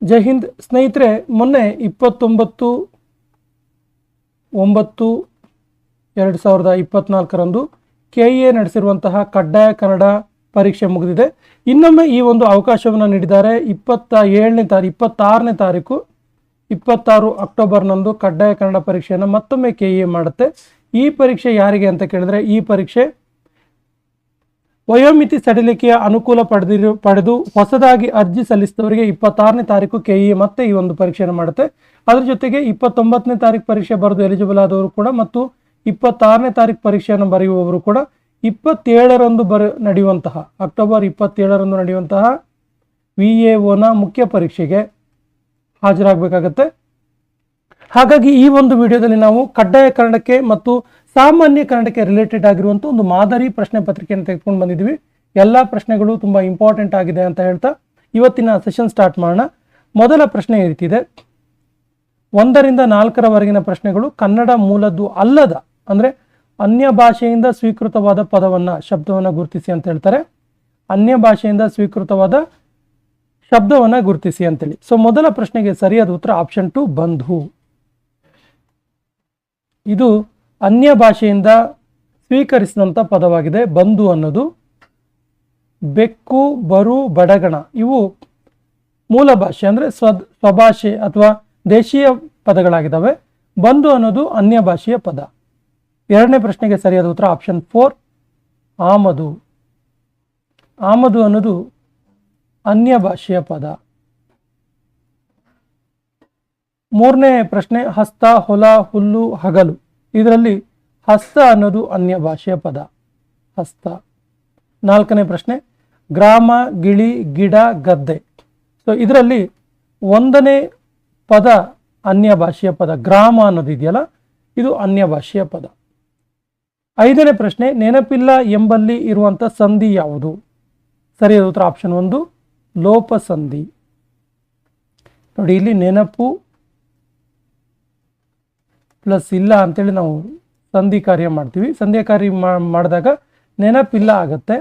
ಜೈ ಹಿಂದ್ ಸ್ನೇಹಿತರೆ, ಮೊನ್ನೆ 29/9/2024 KEA ನಡೆಸಿರುವಂತಹ ಕಡ್ಡಾಯ ಕನ್ನಡ ಪರೀಕ್ಷೆ ಮುಗಿದಿದೆ. ಇನ್ನೊಮ್ಮೆ ಈ ಒಂದು ಅವಕಾಶವನ್ನು ನೀಡಿದ್ದಾರೆ. 26ನೇ ತಾರೀಕು 26 ಅಕ್ಟೋಬರ್ನಂದು ಕಡ್ಡಾಯ ಕನ್ನಡ ಪರೀಕ್ಷೆಯನ್ನು ಮತ್ತೊಮ್ಮೆ KEA ಮಾಡುತ್ತೆ. ಈ ಪರೀಕ್ಷೆ ಯಾರಿಗೆ ಅಂತ ಕೇಳಿದ್ರೆ, ಈ ಪರೀಕ್ಷೆ ವಯೋಮಿತಿ ಸಡಿಲಿಕೆಯ ಅನುಕೂಲ ಪಡೆದು ಹೊಸದಾಗಿ ಅರ್ಜಿ ಸಲ್ಲಿಸಿದವರಿಗೆ 26ನೇ ತಾರೀಕು KEA ಮತ್ತೆ ಈ ಒಂದು ಪರೀಕ್ಷೆಯನ್ನು ಮಾಡುತ್ತೆ. ಅದರ ಜೊತೆಗೆ 29ನೇ ತಾರೀಕು ಪರೀಕ್ಷೆ ಬರೆದು ಎಲಿಜಿಬಲ್ ಆದವರು ಕೂಡ ಮತ್ತು 26ನೇ ತಾರೀಕು ಪರೀಕ್ಷೆಯನ್ನು ಬರೆಯುವವರು ಕೂಡ 27ರಂದು ನಡೆಯುವಂತಹ ಅಕ್ಟೋಬರ್ 27ರಂದು ನಡೆಯುವಂತಹ VAOನ ಮುಖ್ಯ ಪರೀಕ್ಷೆಗೆ ಹಾಜರಾಗಬೇಕಾಗತ್ತೆ. ಹಾಗಾಗಿ ಈ ಒಂದು ವಿಡಿಯೋದಲ್ಲಿ ನಾವು ಕಡ್ಡಾಯ ಕನ್ನಡಕ್ಕೆ ಮತ್ತು ಸಾಮಾನ್ಯ ಕನ್ನಡಕ್ಕೆ ರಿಲೇಟೆಡ್ ಆಗಿರುವಂಥ ಒಂದು ಮಾದರಿ ಪ್ರಶ್ನೆ ಪತ್ರಿಕೆಯನ್ನು ತೆಗೆದುಕೊಂಡು ಬಂದಿದ್ದೀವಿ. ಎಲ್ಲ ಪ್ರಶ್ನೆಗಳು ತುಂಬ ಇಂಪಾರ್ಟೆಂಟ್ ಆಗಿದೆ ಅಂತ ಹೇಳ್ತಾ ಇವತ್ತಿನ ಸೆಷನ್ ಸ್ಟಾರ್ಟ್ ಮಾಡೋಣ. ಮೊದಲ ಪ್ರಶ್ನೆ ಈ ರೀತಿ ಇದೆ. 1ರಿಂದ 4ರವರೆಗಿನ ಪ್ರಶ್ನೆಗಳು ಕನ್ನಡ ಮೂಲದ್ದು ಅಲ್ಲದ ಅಂದರೆ ಅನ್ಯ ಭಾಷೆಯಿಂದ ಸ್ವೀಕೃತವಾದ ಪದವನ್ನು ಶಬ್ದವನ್ನು ಗುರುತಿಸಿ ಅಂತ ಹೇಳ್ತಾರೆ. ಅನ್ಯ ಭಾಷೆಯಿಂದ ಸ್ವೀಕೃತವಾದ ಶಬ್ದವನ್ನು ಗುರುತಿಸಿ ಅಂತೇಳಿ. ಸೊ ಮೊದಲ ಪ್ರಶ್ನೆಗೆ ಸರಿಯಾದ ಉತ್ತರ ಆಪ್ಷನ್ 2 ಬಂಧು. ಇದು ಅನ್ಯ ಭಾಷೆಯಿಂದ ಸ್ವೀಕರಿಸಿದಂಥ ಪದವಾಗಿದೆ. ಬಂಧು ಅನ್ನೋದು. ಬೆಕ್ಕು, ಬರು, ಬಡಗಣ ಇವು ಮೂಲ ಭಾಷೆ ಅಂದರೆ ಸ್ವಭಾಷೆ ಅಥವಾ ದೇಶೀಯ ಪದಗಳಾಗಿದ್ದಾವೆ. ಬಂಧು ಅನ್ನೋದು ಅನ್ಯ ಭಾಷೆಯ ಪದ. ಎರಡನೇ ಪ್ರಶ್ನೆಗೆ ಸರಿಯಾದ ಉತ್ತರ ಆಪ್ಷನ್ 4 ಆಮದು. ಆಮದು ಅನ್ನೋದು ಅನ್ಯ ಭಾಷೆಯ ಪದ. ಮೂರನೇ ಪ್ರಶ್ನೆ ಹಸ್ತ, ಹೊಲ, ಹುಲ್ಲು, ಹಗಲು. ಇದರಲ್ಲಿ ಹಸ್ತ ಅನ್ನೋದು ಅನ್ಯ ಭಾಷೆಯ ಪದ, ಹಸ್ತ. 4ನೇ ಪ್ರಶ್ನೆ ಗ್ರಾಮ, ಗಿಳಿ, ಗಿಡ, ಗದ್ದೆ. ಸೊ ಇದರಲ್ಲಿ 1ನೇ ಪದ ಅನ್ಯ ಭಾಷೆಯ ಪದ. ಗ್ರಾಮ ಅನ್ನೋದು ಇದೆಯಲ್ಲ, ಇದು ಅನ್ಯ ಭಾಷೆಯ ಪದ. 5ನೇ ಪ್ರಶ್ನೆ ನೆನಪಿಲ್ಲ ಎಂಬಲ್ಲಿ ಇರುವಂಥ ಸಂಧಿ ಯಾವುದು? ಸರಿಯಾದ ಉತ್ತರ ಆಪ್ಷನ್ 1 ಲೋಪ ಸಂಧಿ. ನೋಡಿ, ಇಲ್ಲಿ ನೆನಪು ಪ್ಲಸ್ ಇಲ್ಲ ಅಂತೇಳಿ ನಾವು ಸಂಧಿ ಕಾರ್ಯ ಮಾಡ್ತೀವಿ. ಸಂಧಿ ಕಾರ್ಯ ಮಾಡಿದಾಗ ನೆನಪಿಲ್ಲ ಆಗತ್ತೆ,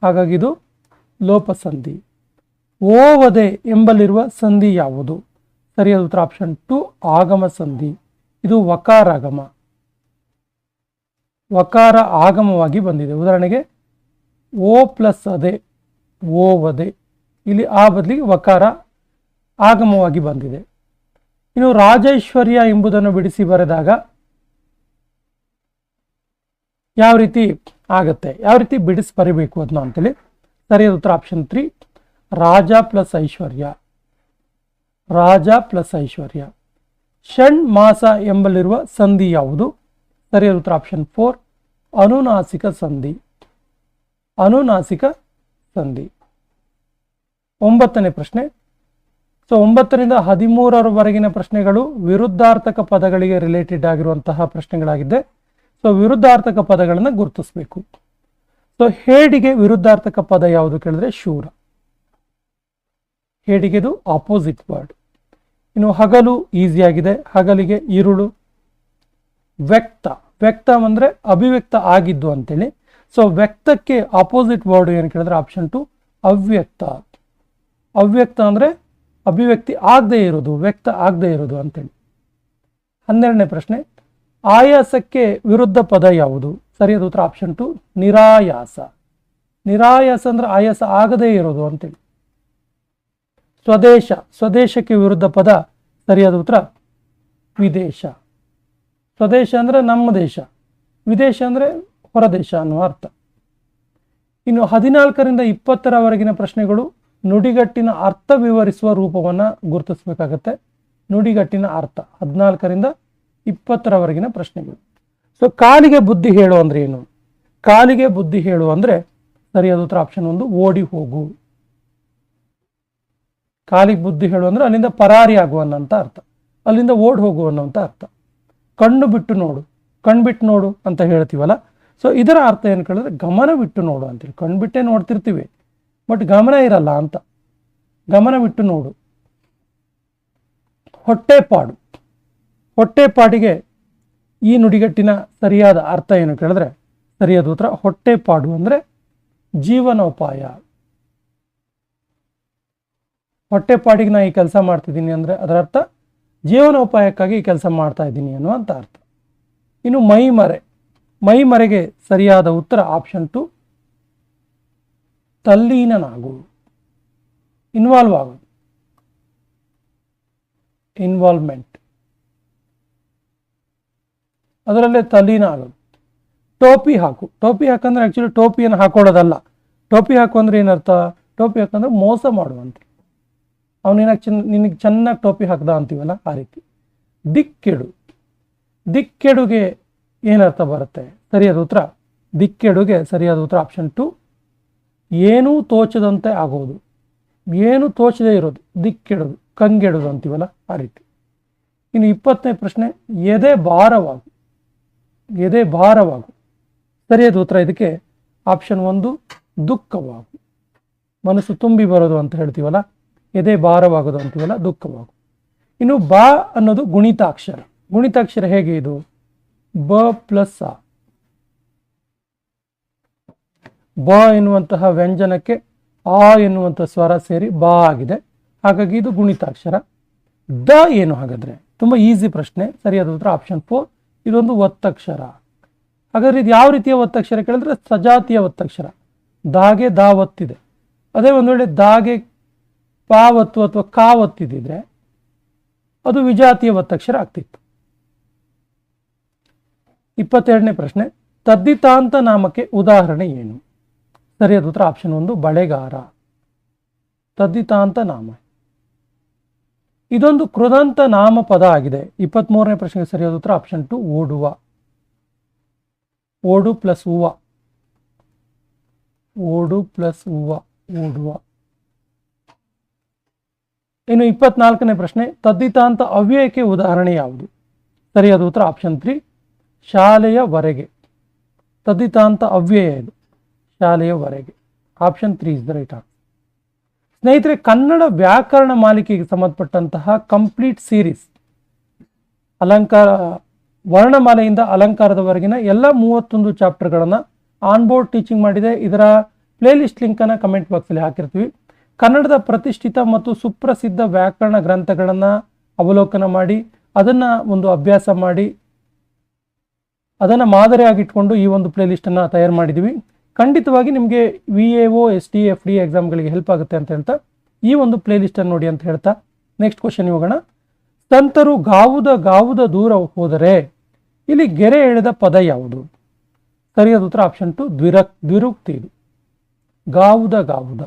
ಹಾಗಾಗಿ ಇದು ಲೋಪ ಸಂಧಿ. ಓವದೆ ಎಂಬಲ್ಲಿರುವ ಸಂಧಿ ಯಾವುದು? ಸರಿಯಾದ ಉತ್ತರ ಆಪ್ಷನ್ 2 ಆಗಮ ಸಂಧಿ. ಇದು ವಕಾರಾಗಮ, ವಕಾರ ಆಗಮವಾಗಿ ಬಂದಿದೆ. ಉದಾಹರಣೆಗೆ ಓ ಪ್ಲಸ್ ಅದೆ, ಓವದೆ. ಇಲ್ಲಿ ಆ ಬದಲಿಗೆ ವಕಾರ ಆಗಮವಾಗಿ ಬಂದಿದೆ. ಇನ್ನು ರಾಜೈಶ್ವರ್ಯ ಎಂಬುದನ್ನು ಬಿಡಿಸಿ ಬರೆದಾಗ ಯಾವ ರೀತಿ ಆಗತ್ತೆ, ಯಾವ ರೀತಿ ಬಿಡಿಸಿ ಬರಿಬೇಕು ಅದನ್ನ ಅಂತೇಳಿ. ಸರಿಯಾದ ಉತ್ತರ ಆಪ್ಷನ್ 3 ರಾಜ ಪ್ಲಸ್ ಐಶ್ವರ್ಯ, ರಾಜ ಪ್ಲಸ್ ಐಶ್ವರ್ಯ. ಷಣ್ ಮಾಸ ಎಂಬಲ್ಲಿರುವ ಸಂಧಿ ಯಾವುದು? ಸರಿಯಾದ ಉತ್ತರ ಆಪ್ಷನ್ 4 ಅನುನಾಸಿಕ ಸಂಧಿ, ಅನುನಾಸಿಕ ಸಂಧಿ. 9ನೇ ಪ್ರಶ್ನೆ. ಸೊ 9ರಿಂದ 13ರವರೆಗಿನ ಪ್ರಶ್ನೆಗಳು ವಿರುದ್ಧಾರ್ಥಕ ಪದಗಳಿಗೆ ರಿಲೇಟೆಡ್ ಆಗಿರುವಂತಹ ಪ್ರಶ್ನೆಗಳಾಗಿದ್ದೆ. ಸೊ ವಿರುದ್ಧಾರ್ಥಕ ಪದಗಳನ್ನು ಗುರುತಿಸಬೇಕು. ಸೊ ಹೇಡಿಗೆ ವಿರುದ್ಧಾರ್ಥಕ ಪದ ಯಾವುದು ಕೇಳಿದ್ರೆ ಶೂರ. ಹೇಡಿಗೆದು ಆಪೋಸಿಟ್ ವರ್ಡ್. ಇನ್ನು ಹಗಲು ಈಸಿಯಾಗಿದೆ, ಹಗಲಿಗೆ ಇರುಳು. ವ್ಯಕ್ತ, ವ್ಯಕ್ತ ಅಂದರೆ ಅಭಿವ್ಯಕ್ತ ಆಗಿದ್ದು ಅಂತೇಳಿ. ಸೊ ವ್ಯಕ್ತಕ್ಕೆ ಆಪೋಸಿಟ್ ವರ್ಡ್ ಏನು ಕೇಳಿದ್ರೆ ಆಪ್ಷನ್ 2 ಅವ್ಯಕ್ತ. ಅವ್ಯಕ್ತ ಅಂದರೆ ಅಭಿವ್ಯಕ್ತಿ ಆಗದೆ ಇರೋದು, ವ್ಯಕ್ತ ಆಗದೆ ಇರೋದು ಅಂತೇಳಿ. 12ನೇ ಪ್ರಶ್ನೆ ಆಯಾಸಕ್ಕೆ ವಿರುದ್ಧ ಪದ ಯಾವುದು? ಸರಿಯಾದ ಉತ್ತರ ಆಪ್ಷನ್ 2 ನಿರಾಯಾಸ. ನಿರಾಯಾಸ ಅಂದ್ರೆ ಆಯಾಸ ಆಗದೇ ಇರೋದು ಅಂತೇಳಿ. ಸ್ವದೇಶ, ಸ್ವದೇಶಕ್ಕೆ ವಿರುದ್ಧ ಪದ ಸರಿಯಾದ ಉತ್ತರ ವಿದೇಶ. ಸ್ವದೇಶ ಅಂದರೆ ನಮ್ಮ ದೇಶ, ವಿದೇಶ ಅಂದರೆ ಹೊರದೇಶ ಅನ್ನುವ ಅರ್ಥ. ಇನ್ನು 14ರಿಂದ 20ರವರೆಗಿನ ಪ್ರಶ್ನೆಗಳು ನುಡಿಗಟ್ಟಿನ ಅರ್ಥ ವಿವರಿಸುವ ರೂಪವನ್ನು ಗುರುತಿಸಬೇಕಾಗತ್ತೆ. ನುಡಿಗಟ್ಟಿನ ಅರ್ಥ 14ರಿಂದ 20ರವರೆಗಿನ ಪ್ರಶ್ನೆಗಳು. ಸೊ ಕಾಲಿಗೆ ಬುದ್ಧಿ ಹೇಳು ಅಂದ್ರೆ ಏನು? ಕಾಲಿಗೆ ಬುದ್ಧಿ ಹೇಳು ಅಂದ್ರೆ ಸರಿಯಾದ ಉತ್ತರ ಆಪ್ಷನ್ 1 ಓಡಿ ಹೋಗು. ಕಾಲಿಗೆ ಬುದ್ಧಿ ಹೇಳು ಅಂದ್ರೆ ಅಲ್ಲಿಂದ ಪರಾರಿ ಆಗುವನ್ನಂತ ಅರ್ಥ, ಅಲ್ಲಿಂದ ಓಡಿ ಹೋಗು ಅನ್ನೋಂಥ ಅರ್ಥ. ಕಣ್ಣು ಬಿಟ್ಟು ನೋಡು, ಕಣ್ಬಿಟ್ಟು ನೋಡು ಅಂತ ಹೇಳ್ತೀವಲ್ಲ, ಸೊ ಇದರ ಅರ್ಥ ಏನು ಕೇಳಿದ್ರೆ ಗಮನ ಬಿಟ್ಟು ನೋಡು ಅಂತೇಳಿ. ಕಣ್ಬಿಟ್ಟೆ ನೋಡ್ತಿರ್ತೀವಿ ಬಟ್ ಗಮನ ಇರಲ್ಲ ಅಂತ, ಗಮನ ಬಿಟ್ಟು ನೋಡು. ಹೊಟ್ಟೆಪಾಡು, ಹೊಟ್ಟೆಪಾಡಿಗೆ ಈ ನುಡಿಗಟ್ಟಿನ ಸರಿಯಾದ ಅರ್ಥ ಏನು ಕೇಳಿದ್ರೆ ಸರಿಯಾದ ಉತ್ತರ ಹೊಟ್ಟೆಪಾಡು ಅಂದರೆ ಜೀವನೋಪಾಯ. ಹೊಟ್ಟೆಪಾಡಿಗೆ ನಾ ಈ ಕೆಲಸ ಮಾಡ್ತಿದ್ದೀನಿ ಅಂದರೆ ಅದರ ಅರ್ಥ ಜೀವನೋಪಾಯಕ್ಕಾಗಿ ಈ ಕೆಲಸ ಮಾಡ್ತಾ ಇದ್ದೀನಿ ಅನ್ನುವಂಥ ಅರ್ಥ. ಇನ್ನು ಮೈಮರೆ, ಮೈಮರೆಗೆ ಸರಿಯಾದ ಉತ್ತರ ಆಪ್ಷನ್ 2 ತಲ್ಲೀನನಾಗು, ಇನ್ವಾಲ್ವ್ ಆಗೋದು, ಇನ್ವಾಲ್ವ್ಮೆಂಟ್, ಅದರಲ್ಲೇ ತಲ್ಲೀನ ಆಗೋದು. ಟೋಪಿ ಹಾಕು, ಟೋಪಿ ಹಾಕಂದ್ರೆ ಆ್ಯಕ್ಚುಲಿ ಟೋಪಿಯನ್ನು ಹಾಕೊಳ್ಳೋದಲ್ಲ. ಟೋಪಿ ಹಾಕು ಅಂದ್ರೆ ಏನರ್ಥ? ಟೋಪಿ ಹಾಕಂದ್ರೆ ಮೋಸ ಮಾಡುವಂತೆ, ನಿನಗೆ ಚೆನ್ನಾಗಿ ಟೋಪಿ ಹಾಕ್ದ ಅಂತೀವಲ್ಲ ಆ ರೀತಿ. ದಿಕ್ಕೆಡು, ದಿಕ್ಕೆಡುಗೆ ಏನರ್ಥ ಬರುತ್ತೆ? ಸರಿಯಾದ ಉತ್ತರ ದಿಕ್ಕೆಡುಗೆ ಸರಿಯಾದ ಉತ್ತರ ಆಪ್ಷನ್ 2 ಏನೂ ತೋಚದಂತೆ ಆಗೋದು, ಏನು ತೋಚದೇ ಇರೋದು, ದಿಕ್ಕೆಡುದು, ಕಂಗೆಡುದು ಅಂತೀವಲ್ಲ ಆ ರೀತಿ. ಇನ್ನು 20ನೇ ಪ್ರಶ್ನೆ, ಎದೆ ಭಾರವಾಗು, ಎದೆ ಭಾರವಾಗು. ಸರಿಯಾದ ಉತ್ತರ ಇದಕ್ಕೆ ಆಪ್ಷನ್ 1 ದುಃಖವಾಗು, ಮನಸ್ಸು ತುಂಬಿ ಬರೋದು ಅಂತ ಹೇಳ್ತೀವಲ್ಲ, ಎದೆ ಭಾರವಾಗೋದು ಅಂತೀವಲ್ಲ, ದುಃಖವಾಗು. ಇನ್ನು ಬಾ ಅನ್ನೋದು ಗುಣಿತಾಕ್ಷರ. ಗುಣಿತಾಕ್ಷರ ಹೇಗೆ ಇದು? ಬ ಪ್ಲಸ್ ಆ. ಬ ಎನ್ನುವಂತಹ ವ್ಯಂಜನಕ್ಕೆ ಆ ಎನ್ನುವಂಥ ಸ್ವರ ಸೇರಿ ಬಾ ಆಗಿದೆ, ಹಾಗಾಗಿ ಇದು ಗುಣಿತಾಕ್ಷರ. ದ ಏನು ಹಾಗಾದ್ರೆ? ತುಂಬ ಈಸಿ ಪ್ರಶ್ನೆ. ಸರಿಯಾದ ಉತ್ತರ ಆಪ್ಷನ್ 4 ಇದೊಂದು ಒತ್ತಕ್ಷರ. ಹಾಗಾದ್ರೆ ಇದು ಯಾವ ರೀತಿಯ ಒತ್ತಕ್ಷರ ಕೇಳಿದ್ರೆ ಸಜಾತಿಯ ಒತ್ತಕ್ಷರ. ದಾಗೆ ದಾ ಒತ್ತಿದೆ, ಅದೇ ಒಂದು ವೇಳೆ ದಾಗೆ ಪಾ ಒತ್ತು ಅಥವಾ ಕಾ ಒತ್ತಿದ್ರೆ ಅದು ವಿಜಾತಿಯ ಒತ್ತಕ್ಷರ ಆಗ್ತಿತ್ತು. 22ನೇ ಪ್ರಶ್ನೆ, ತದ್ದಿತಾಂತ ನಾಮಕ್ಕೆ ಉದಾಹರಣೆ ಏನು? ಸರಿಯಾದ ಉತ್ತರ ಆಪ್ಷನ್ 1 ಬಳೆಗಾರ. ತದ್ದಿತಾಂತ ನಾಮ ಇದೊಂದು ಕೃದಂತ ನಾಮ ಪದ ಆಗಿದೆ. 23ನೇ ಪ್ರಶ್ನೆಗೆ ಸರಿಯಾದ ಉತ್ತರ ಆಪ್ಷನ್ 2 ಓಡುವ. ಓಡು ಪ್ಲಸ್ ಹೂವ, ಓಡು ಪ್ಲಸ್ ಹೂವ, ಓಡುವ. ಇನ್ನು 24ನೇ ಪ್ರಶ್ನೆ, ತದ್ದಿತಾಂತ ಅವ್ಯಯಕ್ಕೆ ಉದಾಹರಣೆ ಯಾವುದು? ಸರಿಯಾದ ಉತ್ತರ ಆಪ್ಷನ್ 3 ಶಾಲೆಯವರೆಗೆ. ತದ್ದಿತಾಂತ ಅವ್ಯಯ ಇದು, ಶಾಲೆಯವರೆಗೆ. Option 3 is the right answer. ಸ್ನೇಹಿತರೆ, ಕನ್ನಡ ವ್ಯಾಕರಣ ಮಾಲಿಕೆಗೆ ಸಂಬಂಧಪಟ್ಟಂತಹ ಕಂಪ್ಲೀಟ್ ಸೀರೀಸ್ ಅಲಂಕಾರ, ವರ್ಣಮಾಲೆಯಿಂದ ಅಲಂಕಾರದವರೆಗಿನ ಎಲ್ಲ 31 ಚಾಪ್ಟರ್ಗಳನ್ನು ಆನ್ಬೋರ್ಡ್ ಟೀಚಿಂಗ್ ಮಾಡಿದೆ. ಇದರ ಪ್ಲೇಲಿಸ್ಟ್ ಲಿಂಕನ್ನು ಕಮೆಂಟ್ ಬಾಕ್ಸಲ್ಲಿ ಹಾಕಿರ್ತೀವಿ. ಕನ್ನಡದ ಪ್ರತಿಷ್ಠಿತ ಮತ್ತು ಸುಪ್ರಸಿದ್ಧ ವ್ಯಾಕರಣ ಗ್ರಂಥಗಳನ್ನು ಅವಲೋಕನ ಮಾಡಿ ಅದನ್ನು ಒಂದು ಅಭ್ಯಾಸ ಮಾಡಿ ಅದನ್ನು ಮಾದರಿಯಾಗಿಟ್ಕೊಂಡು ಈ ಒಂದು ಪ್ಲೇಲಿಸ್ಟನ್ನು ತಯಾರು ಮಾಡಿದ್ದೀವಿ. ಖಂಡಿತವಾಗಿ ನಿಮಗೆ VAO ST FD ಎಕ್ಸಾಮ್ಗಳಿಗೆ ಹೆಲ್ಪ್ ಆಗುತ್ತೆ ಅಂತ ಹೇಳ್ತಾ ಈ ಒಂದು ಪ್ಲೇಲಿಸ್ಟನ್ನು ನೋಡಿ ಅಂತ ಹೇಳ್ತಾ ನೆಕ್ಸ್ಟ್ ಕ್ವಶನ್ ಹೋಗೋಣ. ಸಂತರು ಗಾವುದ ದೂರ ಹೋದರೆ ಇಲ್ಲಿ ಗೆರೆ ಎಳೆದ ಪದ ಯಾವುದು? ಸರಿಯಾದ ಉತ್ತರ ಆಪ್ಷನ್ 2 ದ್ವಿರುಕ್ತಿ ಇದು, ಗಾವುದ.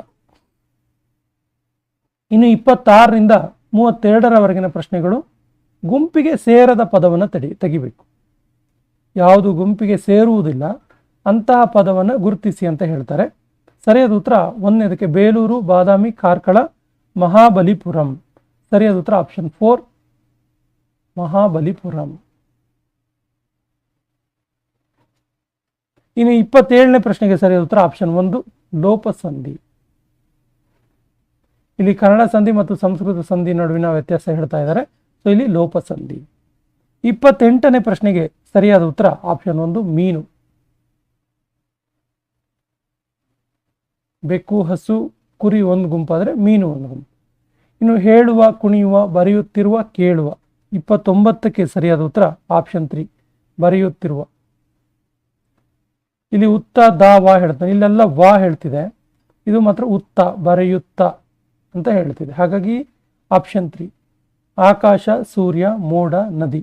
ಇನ್ನು 26ರಿಂದ 32ರವರೆಗಿನ ಪ್ರಶ್ನೆಗಳು ಗುಂಪಿಗೆ ಸೇರದ ಪದವನ್ನು ತೆಗಿಬೇಕು. ಯಾವುದು ಗುಂಪಿಗೆ ಸೇರುವುದಿಲ್ಲ ಅಂತಹ ಪದವನ್ನು ಗುರುತಿಸಿ ಅಂತ ಹೇಳ್ತಾರೆ. ಸರಿಯಾದ ಉತ್ತರ 1ನೇದಕ್ಕೆ ಬೇಲೂರು, ಬಾದಾಮಿ, ಕಾರ್ಕಳ, ಮಹಾಬಲಿಪುರಂ. ಸರಿಯಾದ ಉತ್ತರ ಆಪ್ಷನ್ 4 ಮಹಾಬಲಿಪುರಂ. ಇನ್ನು 27ನೇ ಪ್ರಶ್ನೆಗೆ ಸರಿಯಾದ ಉತ್ತರ ಆಪ್ಷನ್ 1 ಲೋಪಸಂಧಿ. ಇಲ್ಲಿ ಕನ್ನಡ ಸಂಧಿ ಮತ್ತು ಸಂಸ್ಕೃತ ಸಂಧಿ ನಡುವಿನ ವ್ಯತ್ಯಾಸ ಹೇಳ್ತಾ ಇದ್ದಾರೆ. ಸೊ ಇಲ್ಲಿ ಲೋಪಸಂಧಿ. 28ನೇ ಪ್ರಶ್ನೆಗೆ ಸರಿಯಾದ ಉತ್ತರ ಆಪ್ಷನ್ 1 ಮೀನು. ಬೆಕ್ಕು, ಹಸು, ಕುರಿ ಒಂದು ಗುಂಪಾದರೆ ಮೀನು ಒಂದು ಗುಂಪು. ಇನ್ನು ಹೇಳುವ, ಕುಣಿಯುವ, ಬರೆಯುತ್ತಿರುವ, ಕೇಳುವ. 29ಕ್ಕೆ ಸರಿಯಾದ ಉತ್ತರ ಆಪ್ಷನ್ 3 ಬರೆಯುತ್ತಿರುವ. ಇಲ್ಲಿ ಉತ್ತ ದ ವಾ ಹೇಳ್ತಾನೆ, ಇಲ್ಲೆಲ್ಲ ವಾ ಹೇಳ್ತಿದೆ, ಇದು ಮಾತ್ರ ಉತ್ತ ಬರೆಯುತ್ತ ಅಂತ ಹೇಳ್ತಿದೆ. ಹಾಗಾಗಿ ಆಪ್ಷನ್ 3 ಆಕಾಶ, ಸೂರ್ಯ, ಮೋಡ, ನದಿ.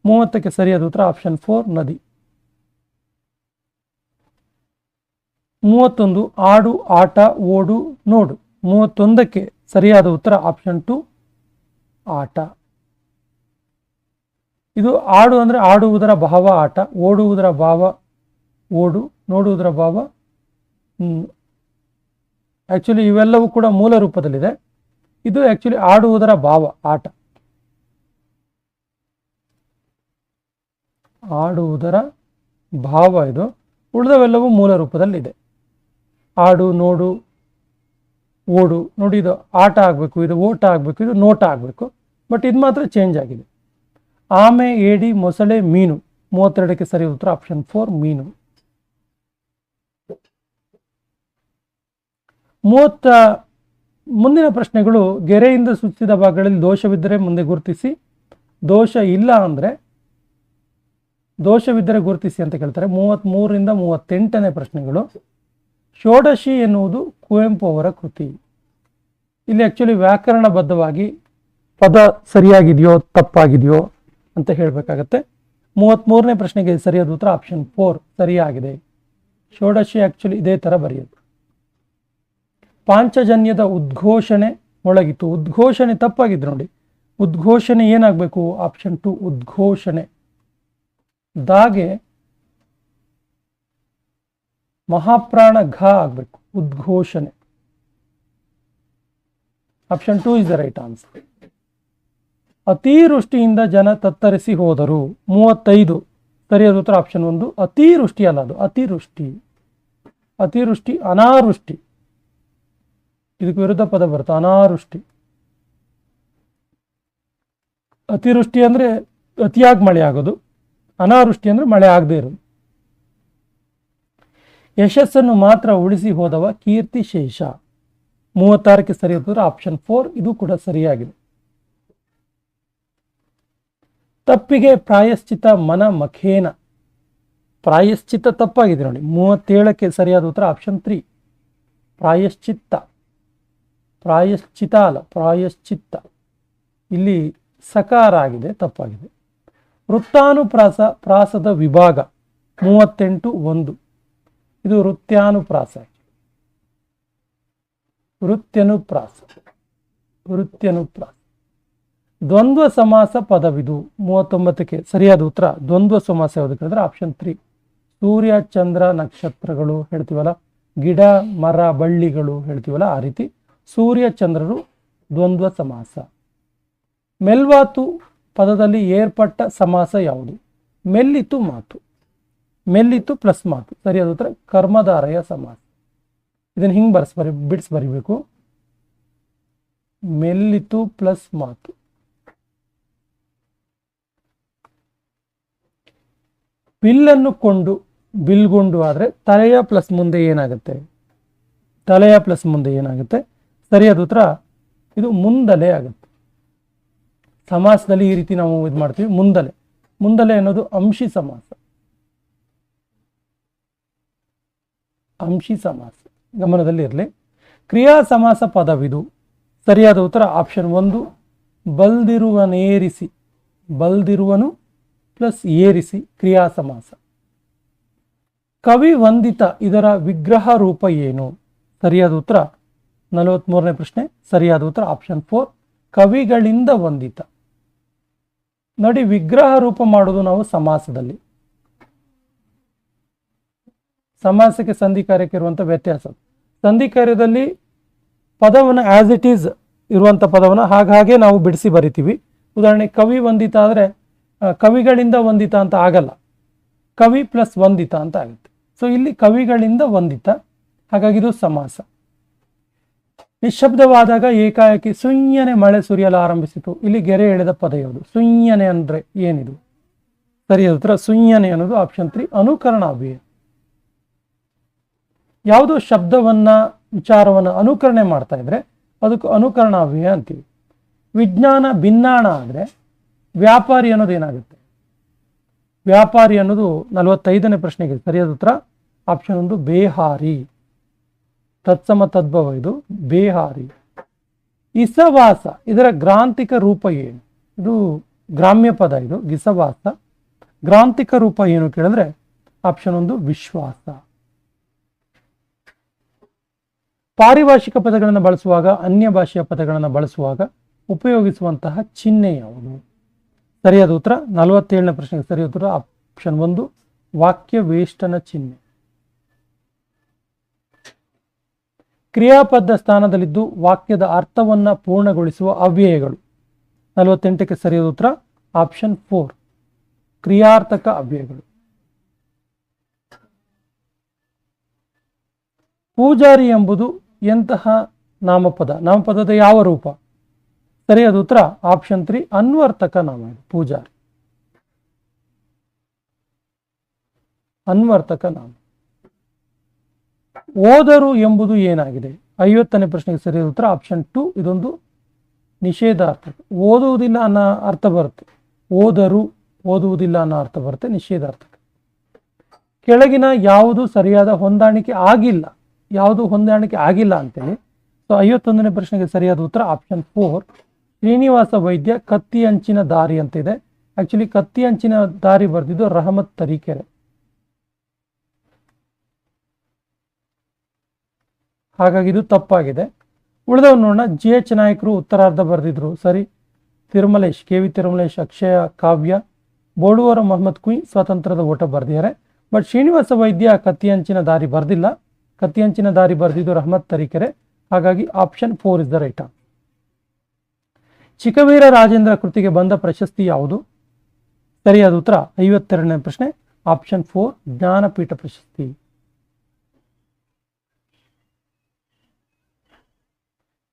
30ಕ್ಕೆ ಸರಿಯಾದ ಉತ್ತರ ಆಪ್ಷನ್ 4 ನದಿ. 31 ಆಡು, ಆಟ, ಓಡು, ನೋಡು. 31ಕ್ಕೆ ಸರಿಯಾದ ಉತ್ತರ ಆಪ್ಷನ್ 2 ಆಟ. ಇದು ಆಡು ಅಂದರೆ ಆಡುವುದರ ಭಾವ ಆಟ, ಓಡುವುದರ ಭಾವ ಓಡು, ನೋಡುವುದರ ಭಾವ ಆ್ಯಕ್ಚುಲಿ ಇವೆಲ್ಲವೂ ಕೂಡ ಮೂಲ ರೂಪದಲ್ಲಿದೆ. ಇದು ಆ್ಯಕ್ಚುಲಿ ಆಡುವುದರ ಭಾವ ಆಟ, ಆಡುವುದರ ಭಾವ ಇದು. ಉಳಿದವೆಲ್ಲವೂ ಮೂಲ ರೂಪದಲ್ಲಿದೆ. ಆಡು, ನೋಡು, ಓಡು. ನೋಡಿ, ಇದು ಆಟ ಆಗಬೇಕು, ಇದು ಓಟ ಆಗಬೇಕು, ಇದು ನೋಟ ಆಗಬೇಕು. ಬಟ್ ಇದು ಮಾತ್ರ ಚೇಂಜ್ ಆಗಿದೆ. ಆಮೆ, ಏಡಿ, ಮೊಸಳೆ, ಮೀನು. 32ಕ್ಕೆ ಸರಿ ಉತ್ತರ ಆಪ್ಷನ್ 4 ಮೀನು. 33 ಮುಂದಿನ ಪ್ರಶ್ನೆಗಳು ಗೆರೆಯಿಂದ ಸೂಚಿಸಿದ ಭಾಗಗಳಲ್ಲಿ ದೋಷವಿದ್ದರೆ ಮುಂದೆ ಗುರುತಿಸಿ, ದೋಷ ಇಲ್ಲ ಅಂದರೆ ದೋಷವಿದ್ದರೆ ಗುರುತಿಸಿ ಅಂತ ಕೇಳ್ತಾರೆ. 33ರಿಂದ 38ನೇ ಪ್ರಶ್ನೆಗಳು. ಷೋಡಶಿ ಎನ್ನುವುದು ಕುವೆಂಪು ಅವರ ಕೃತಿ. ಇಲ್ಲಿ ಆಕ್ಚುಲಿ ವ್ಯಾಕರಣಬದ್ಧವಾಗಿ ಪದ ಸರಿಯಾಗಿದೆಯೋ ತಪ್ಪಾಗಿದೆಯೋ ಅಂತ ಹೇಳಬೇಕಾಗತ್ತೆ. 33ನೇ ಪ್ರಶ್ನೆಗೆ ಸರಿಯಾದ ಉತ್ತರ ಆಪ್ಷನ್ 4 ಸರಿಯಾಗಿದೆ. ಷೋಡಶಿ ಆಕ್ಚುಲಿ ಇದೇ ಥರ ಬರೆಯೋದು. ಪಾಂಚಜನ್ಯದ ಉದ್ಘೋಷಣೆ ಮೊಳಗಿತು. ಉದ್ಘೋಷಣೆ ತಪ್ಪಾಗಿದೆ ನೋಡಿ. ಉದ್ಘೋಷಣೆ ಏನಾಗಬೇಕು? ಆಪ್ಷನ್ 2 ಉದ್ಘೋಷಣೆ. ದಾಗೆ ಮಹಾಪ್ರಾಣ ಘ ಆಗಬೇಕು, ಉದ್ಘೋಷಣೆ. ಆಪ್ಷನ್ 2 ಇಸ್ ದ ರೈಟ್ ಆನ್ಸರ್. ಅತಿವೃಷ್ಟಿಯಿಂದ ಜನ ತತ್ತರಿಸಿ ಹೋದರು. 35 ಸರಿಯಾದ ಉತ್ತರ ಆಪ್ಷನ್ 1 ಅತಿವೃಷ್ಟಿ ಅಲ್ಲ, ಅದು ಅತಿವೃಷ್ಟಿ. ಅತಿವೃಷ್ಟಿ ಅನಾವೃಷ್ಟಿ, ಇದಕ್ಕೆ ವಿರುದ್ಧ ಪದ ಬರುತ್ತೆ, ಅನಾವೃಷ್ಟಿ. ಅತಿವೃಷ್ಟಿ ಅಂದರೆ ಅತಿಯಾಗಿ ಮಳೆ ಆಗೋದು, ಅನಾವೃಷ್ಟಿ ಅಂದರೆ ಮಳೆ ಆಗದೆ ಇರೋದು. ಯಶಸ್ಸನ್ನು ಮಾತ್ರ ಉಳಿಸಿ ಹೋದವ ಕೀರ್ತಿ ಶೇಷ. 36ಕ್ಕೆ ಸರಿಯಾದ ಉತ್ತರ ಆಪ್ಷನ್ 4 ಇದು ಕೂಡ ಸರಿಯಾಗಿದೆ. ತಪ್ಪಿಗೆ ಪ್ರಾಯಶ್ಚಿತ ಮನ ಮಖೇನ. ಪ್ರಾಯಶ್ಚಿತ್ತ ತಪ್ಪಾಗಿದೆ ನೋಡಿ. 37ಕ್ಕೆ ಸರಿಯಾದ ಉತ್ತರ ಆಪ್ಷನ್ 3 ಪ್ರಾಯಶ್ಚಿತ್ತ. ಪ್ರಾಯಶ್ಚಿತ ಅಲ್ಲ, ಪ್ರಾಯಶ್ಚಿತ್ತ. ಇಲ್ಲಿ ಸಕಾರ ಆಗಿದೆ, ತಪ್ಪಾಗಿದೆ. ವೃತ್ತಾನುಪ್ರಾಸ ಪ್ರಾಸದ ವಿಭಾಗ 38(1). ಇದು ವೃತ್ಯಾನುಪ್ರಾಸ. ವೃತ್ಯನುಪ್ರಾಸ. ದ್ವಂದ್ವ ಸಮಾಸ ಪದವಿದು. 39ಕ್ಕೆ ಸರಿಯಾದ ಉತ್ತರ ದ್ವಂದ್ವ ಸಮಾಸ ಯಾವುದಕ್ಕೆ ಅಂದರೆ ಆಪ್ಷನ್ 3 ಸೂರ್ಯ ಚಂದ್ರ ನಕ್ಷತ್ರಗಳು ಹೇಳ್ತೀವಲ್ಲ, ಗಿಡ ಮರ ಬಳ್ಳಿಗಳು ಹೇಳ್ತೀವಲ್ಲ, ಆ ರೀತಿ ಸೂರ್ಯ ಚಂದ್ರರು ದ್ವಂದ್ವ ಸಮಾಸ. ಮೆಲ್ವಾತು ಪದದಲ್ಲಿ ಏರ್ಪಟ್ಟ ಸಮಾಸ ಯಾವುದು? ಮೆಲ್ಲಿತು ಮಾತು. ಮೆಲ್ಲಿತು ಪ್ಲಸ್ ಮಾತು. ಸರಿಯಾದ ಉತ್ತರ ಕರ್ಮಧಾರಯ ಸಮಾಸ. ಇದನ್ನು ಹಿಂಗೆ ಬಿಡಿಸಿ ಬರಿಬೇಕು. ಮೆಲ್ಲಿತು ಪ್ಲಸ್ ಮಾತು. ಬಿಲ್ಲನ್ನು ಕೊಂಡು ಬಿಲ್ಗುಂಡು ಆದರೆ ತಲೆಯ ಪ್ಲಸ್ ಮುಂದೆ ಏನಾಗುತ್ತೆ? ತಲೆಯ ಪ್ಲಸ್ ಮುಂದೆ ಏನಾಗುತ್ತೆ? ಸರಿಯಾದ ಉತ್ತರ ಇದು ಮುಂದಲೆ ಆಗುತ್ತೆ. ಸಮಾಸದಲ್ಲಿ ಈ ರೀತಿ ನಾವು ಇದು ಮಾಡ್ತೀವಿ, ಮುಂದಲೆ. ಮುಂದಲೆ ಅನ್ನೋದು ಅಂಶಿ ಸಮಾಸ. ಅಂಶಿ ಸಮಾಸ ಗಮನದಲ್ಲಿ ಇರಲಿ. ಕ್ರಿಯಾ ಸಮಾಸ ಪದವಿದು. ಸರಿಯಾದ ಉತ್ತರ ಆಪ್ಷನ್ 1 ಬಲ್ದಿರುವನೇರಿಸಿ. ಬಲ್ದಿರುವನು ಪ್ಲಸ್ ಏರಿಸಿ ಕ್ರಿಯಾ ಸಮಾಸ. ಕವಿ ವಂದಿತ ಇದರ ವಿಗ್ರಹ ರೂಪ ಏನು? ಸರಿಯಾದ ಉತ್ತರ 43ನೇ ಪ್ರಶ್ನೆ. ಸರಿಯಾದ ಉತ್ತರ ಆಪ್ಷನ್ 4 ಕವಿಗಳಿಂದ ವಂದಿತ. ನೋಡಿ, ವಿಗ್ರಹ ರೂಪ ಮಾಡೋದು ನಾವು ಸಮಾಸದಲ್ಲಿ. ಸಮಾಸಕ್ಕೆ ಸಂಧಿ ಕಾರ್ಯಕ್ಕೆ ಇರುವಂಥ ವ್ಯತ್ಯಾಸ. ಸಂಧಿ ಕಾರ್ಯದಲ್ಲಿ ಪದವನ್ನು ಆಸ್ ಇಟ್ ಈಸ್ ಇರುವಂಥ ಪದವನ್ನು ಹಾಗೆ ನಾವು ಬಿಡಿಸಿ ಬರಿತೀವಿ. ಉದಾಹರಣೆ ಕವಿ ವಂದಿತ ಆದರೆ ಕವಿಗಳಿಂದ ವಂದಿತ ಅಂತ ಆಗಲ್ಲ, ಕವಿ ಪ್ಲಸ್ ವಂದಿತ ಅಂತ ಆಗುತ್ತೆ. ಸೊ ಇಲ್ಲಿ ಕವಿಗಳಿಂದ ವಂದಿತ, ಹಾಗಾಗಿ ಇದು ಸಮಾಸ. ನಿಶಬ್ದವಾದಾಗ ಏಕಾಏಕಿ ಸುಯ್ಯನೆ ಮಳೆ ಸುರಿಯಲು ಆರಂಭಿಸಿತು. ಇಲ್ಲಿ ಗೆರೆ ಎಳೆದ ಪದ ಯಾವುದು? ಸುಯ್ಯನೆ ಅಂದರೆ ಏನಿದು? ಸರಿಯಾದ ಉತ್ತರ ಸುಯ್ಯನೆ ಅನ್ನೋದು ಆಪ್ಷನ್ 3 ಅನುಕರಣಾವ್ಯಯ. ಯಾವುದೋ ಶಬ್ದವನ್ನ ವಿಚಾರವನ್ನು ಅನುಕರಣೆ ಮಾಡ್ತಾ ಇದ್ರೆ ಅದಕ್ಕೆ ಅನುಕರಣಾವ್ಯಯ ಅಂತೀವಿ. ವಿಜ್ಞಾನ ಭಿನ್ನಾಣ ಆದರೆ ವ್ಯಾಪಾರಿ ಅನ್ನೋದು ಏನಾಗುತ್ತೆ? ವ್ಯಾಪಾರಿ ಅನ್ನೋದು 45ನೇ ಪ್ರಶ್ನೆಗೆ ಸರಿಯಾದ ಉತ್ತರ ಆಪ್ಷನ್ 1 ಬೇಹಾರಿ. ತತ್ಸಮ ತದ್ಭವ ಇದು ಬೇಹಾರಿ. ಇಸವಾಸ ಇದರ ಗ್ರಾಂಥಿಕ ರೂಪ ಏನು? ಇದು ಗ್ರಾಮ್ಯ ಪದ, ಇದು ಗಿಸವಾಸ. ಗ್ರಾಂಥಿಕ ರೂಪ ಏನು ಕೇಳಿದ್ರೆ ಆಪ್ಷನ್ 1 ವಿಶ್ವಾಸ. ಪಾರಿಭಾಷಿಕ ಪದಗಳನ್ನು ಬಳಸುವಾಗ, ಅನ್ಯ ಭಾಷೆಯ ಪದಗಳನ್ನು ಬಳಸುವಾಗ ಉಪಯೋಗಿಸುವಂತಹ ಚಿಹ್ನೆ ಯಾವುದು? ಸರಿಯಾದ ಉತ್ತರ 47ನೇ ಪ್ರಶ್ನೆಗೆ ಸರಿಯಾದ ಉತ್ತರ ಆಪ್ಷನ್ 1 ವಾಕ್ಯ ವೇಷ್ಟನ ಚಿಹ್ನೆ. ಕ್ರಿಯಾಪದ ಸ್ಥಾನದಲ್ಲಿದ್ದು ವಾಕ್ಯದ ಅರ್ಥವನ್ನ ಪೂರ್ಣಗೊಳಿಸುವ ಅವ್ಯಯಗಳು. 48ಕ್ಕೆ ಸರಿಯಾದ ಉತ್ತರ ಆಪ್ಷನ್ 4 ಕ್ರಿಯಾರ್ಥಕ ಅವ್ಯಯಗಳು. ಪೂಜಾರಿ ಎಂಬುದು ಎಂತಹ ನಾಮಪದ? ನಾಮಪದದ ಯಾವ ರೂಪ? ಸರಿಯಾದ ಉತ್ತರ ಆಪ್ಷನ್ 3 ಅನ್ವರ್ತಕ ನಾಮ. ಇದು ಪೂಜಾರಿ ಅನ್ವರ್ತಕ ನಾಮ. ಓದರು ಎಂಬುದು ಏನಾಗಿದೆ? 50ನೇ ಪ್ರಶ್ನೆಗೆ ಸರಿಯಾದ ಉತ್ತರ ಆಪ್ಷನ್ 2. ಇದೊಂದು ನಿಷೇಧಾರ್ಥಕ. ಓದುವುದಿಲ್ಲ ಅನ್ನೋ ಅರ್ಥ ಬರುತ್ತೆ. ಓದರು, ಓದುವುದಿಲ್ಲ ಅನ್ನೋ ಅರ್ಥ ಬರುತ್ತೆ, ನಿಷೇಧಾರ್ಥಕ. ಕೆಳಗಿನ ಯಾವುದು ಸರಿಯಾದ ಹೊಂದಾಣಿಕೆ ಆಗಿಲ್ಲ? ಯಾವುದು ಹೊಂದಾಣಿಕೆ ಆಗಿಲ್ಲ ಅಂತೇಳಿ. ಸೊ 51ನೇ ಪ್ರಶ್ನೆಗೆ ಸರಿಯಾದ ಉತ್ತರ ಆಪ್ಷನ್ 4. ಶ್ರೀನಿವಾಸ ವೈದ್ಯ ಕತ್ತಿ ಅಂಚಿನ ದಾರಿ ಅಂತ ಇದೆ. ಆಕ್ಚುಲಿ ಕತ್ತಿ ಅಂಚಿನ ದಾರಿ ಬರೆದಿದ್ದು ರಹಮತ್ ತರೀಕೆರೆ. ಹಾಗಾಗಿ ಇದು ತಪ್ಪಾಗಿದೆ. ಉಳಿದವ್ ನೋಡೋಣ. GH ನಾಯಕರು ಉತ್ತರಾರ್ಧ ಬರೆದಿದ್ರು, ಸರಿ. ತಿರುಮಲೇಶ್, KV ತಿರುಮಲೇಶ್ ಅಕ್ಷಯ ಕಾವ್ಯ. ಬೋಡುವರ ಮೊಹಮ್ಮದ್ ಕುಯ್ ಸ್ವಾತಂತ್ರ್ಯದ ಓಟ ಬರೆದಿದ್ದಾರೆ. ಬಟ್ ಶ್ರೀನಿವಾಸ ವೈದ್ಯ ಕತ್ತಿ ಅಂಚಿನ ದಾರಿ ಬರೆದಿಲ್ಲ. ಕತ್ತಿ ಅಂಚಿನ ದಾರಿ ಬರೆದಿದ್ದು ರಹಮತ್ ತರೀಕೆರೆ. ಹಾಗಾಗಿ option 4 is the right answer. Chikkaveera Rajendra ಕೃತಿಗೆ ಬಂದ ಪ್ರಶಸ್ತಿ ಯಾವುದು? ಸರಿಯಾದ ಉತ್ತರ 52ನೇ ಪ್ರಶ್ನೆ ಆಪ್ಷನ್ 4 ಜ್ಞಾನಪೀಠ ಪ್ರಶಸ್ತಿ.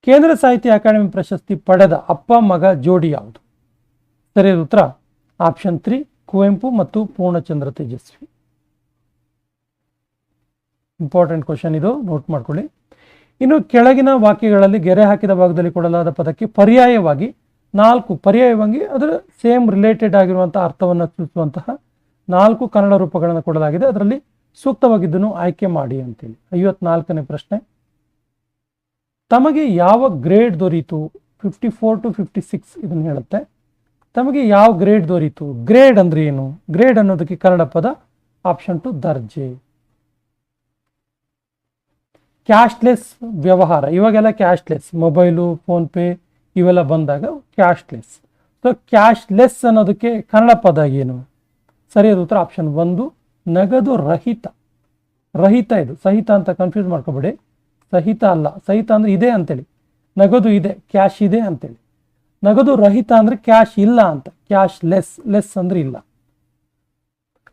ಕೇಂದ್ರ ಸಾಹಿತ್ಯ ಅಕಾಡೆಮಿ ಪ್ರಶಸ್ತಿ ಪಡೆದ ಅಪ್ಪ ಮಗ ಜೋಡಿ ಯಾವುದು? ಸರಿಯಾದ ಉತ್ತರ ಆಪ್ಷನ್ 3 ಕುವೆಂಪು ಮತ್ತು ಪೂರ್ಣಚಂದ್ರ ತೇಜಸ್ವಿ. ಇಂಪಾರ್ಟೆಂಟ್ ಕ್ವಶನ್ ಇದು, ನೋಟ್ ಮಾಡ್ಕೊಳ್ಳಿ. ಇನ್ನು ಕೆಳಗಿನ ವಾಕ್ಯಗಳಲ್ಲಿ ಗೆರೆ ಹಾಕಿದ ಭಾಗದಲ್ಲಿ ಕೊಡಲಾದ ಪದಕ್ಕೆ ಪರ್ಯಾಯವಾಗಿ 4 ಪರ್ಯಾಯವಾಗಿ ಅದರ ಸೇಮ್ ರಿಲೇಟೆಡ್ ಆಗಿರುವಂತಹ ಅರ್ಥವನ್ನು ಸೂಚಿಸುವಂತಹ 4 ಕನ್ನಡ ರೂಪಗಳನ್ನು ಕೊಡಲಾಗಿದೆ. ಅದರಲ್ಲಿ ಸೂಕ್ತವಾಗಿದ್ದನ್ನು ಆಯ್ಕೆ ಮಾಡಿ ಅಂತೇಳಿ. 54ನೇ ಪ್ರಶ್ನೆ, ತಮಗೆ ಯಾವ ಗ್ರೇಡ್ ದೊರೀತು? 54 to 56 ಇದನ್ನು ಹೇಳುತ್ತೆ. ತಮಗೆ ಯಾವ ಗ್ರೇಡ್ ದೊರೀತು? ಗ್ರೇಡ್ ಅಂದ್ರೆ ಏನು? ಗ್ರೇಡ್ ಅನ್ನೋದಕ್ಕೆ ಕನ್ನಡ ಪದ ಆಪ್ಷನ್ 2 ದರ್ಜೆ. ಕ್ಯಾಶ್ಲೆಸ್ ವ್ಯವಹಾರ, ಇವಾಗೆಲ್ಲ ಕ್ಯಾಶ್ಲೆಸ್, ಮೊಬೈಲು, ಫೋನ್ಪೇ ಇವೆಲ್ಲ ಬಂದಾಗ ಕ್ಯಾಶ್ಲೆಸ್. ಸೊ ಕ್ಯಾಶ್ಲೆಸ್ ಅನ್ನೋದಕ್ಕೆ ಕನ್ನಡ ಪದ ಏನು? ಸರಿಯಾದ ಉತ್ತರ ಆಪ್ಷನ್ 1 ನಗದು ರಹಿತ. ರಹಿತ, ಇದು ಸಹಿತ ಅಂತ ಕನ್ಫ್ಯೂಸ್ ಮಾಡ್ಕೋಬೇಡಿ. ಸಹಿತ ಅಲ್ಲ, ಸಹಿತ ಅಂದ್ರೆ ಇದೆ ಅಂತೇಳಿ. ನಗದು ಇದೆ, ಕ್ಯಾಶ್ ಇದೆ ಅಂತೇಳಿ. ನಗದು ರಹಿತ ಅಂದ್ರೆ ಕ್ಯಾಶ್ ಇಲ್ಲ ಅಂತ. ಕ್ಯಾಶ್ ಲೆಸ್, ಲೆಸ್ ಅಂದ್ರೆ ಇಲ್ಲ.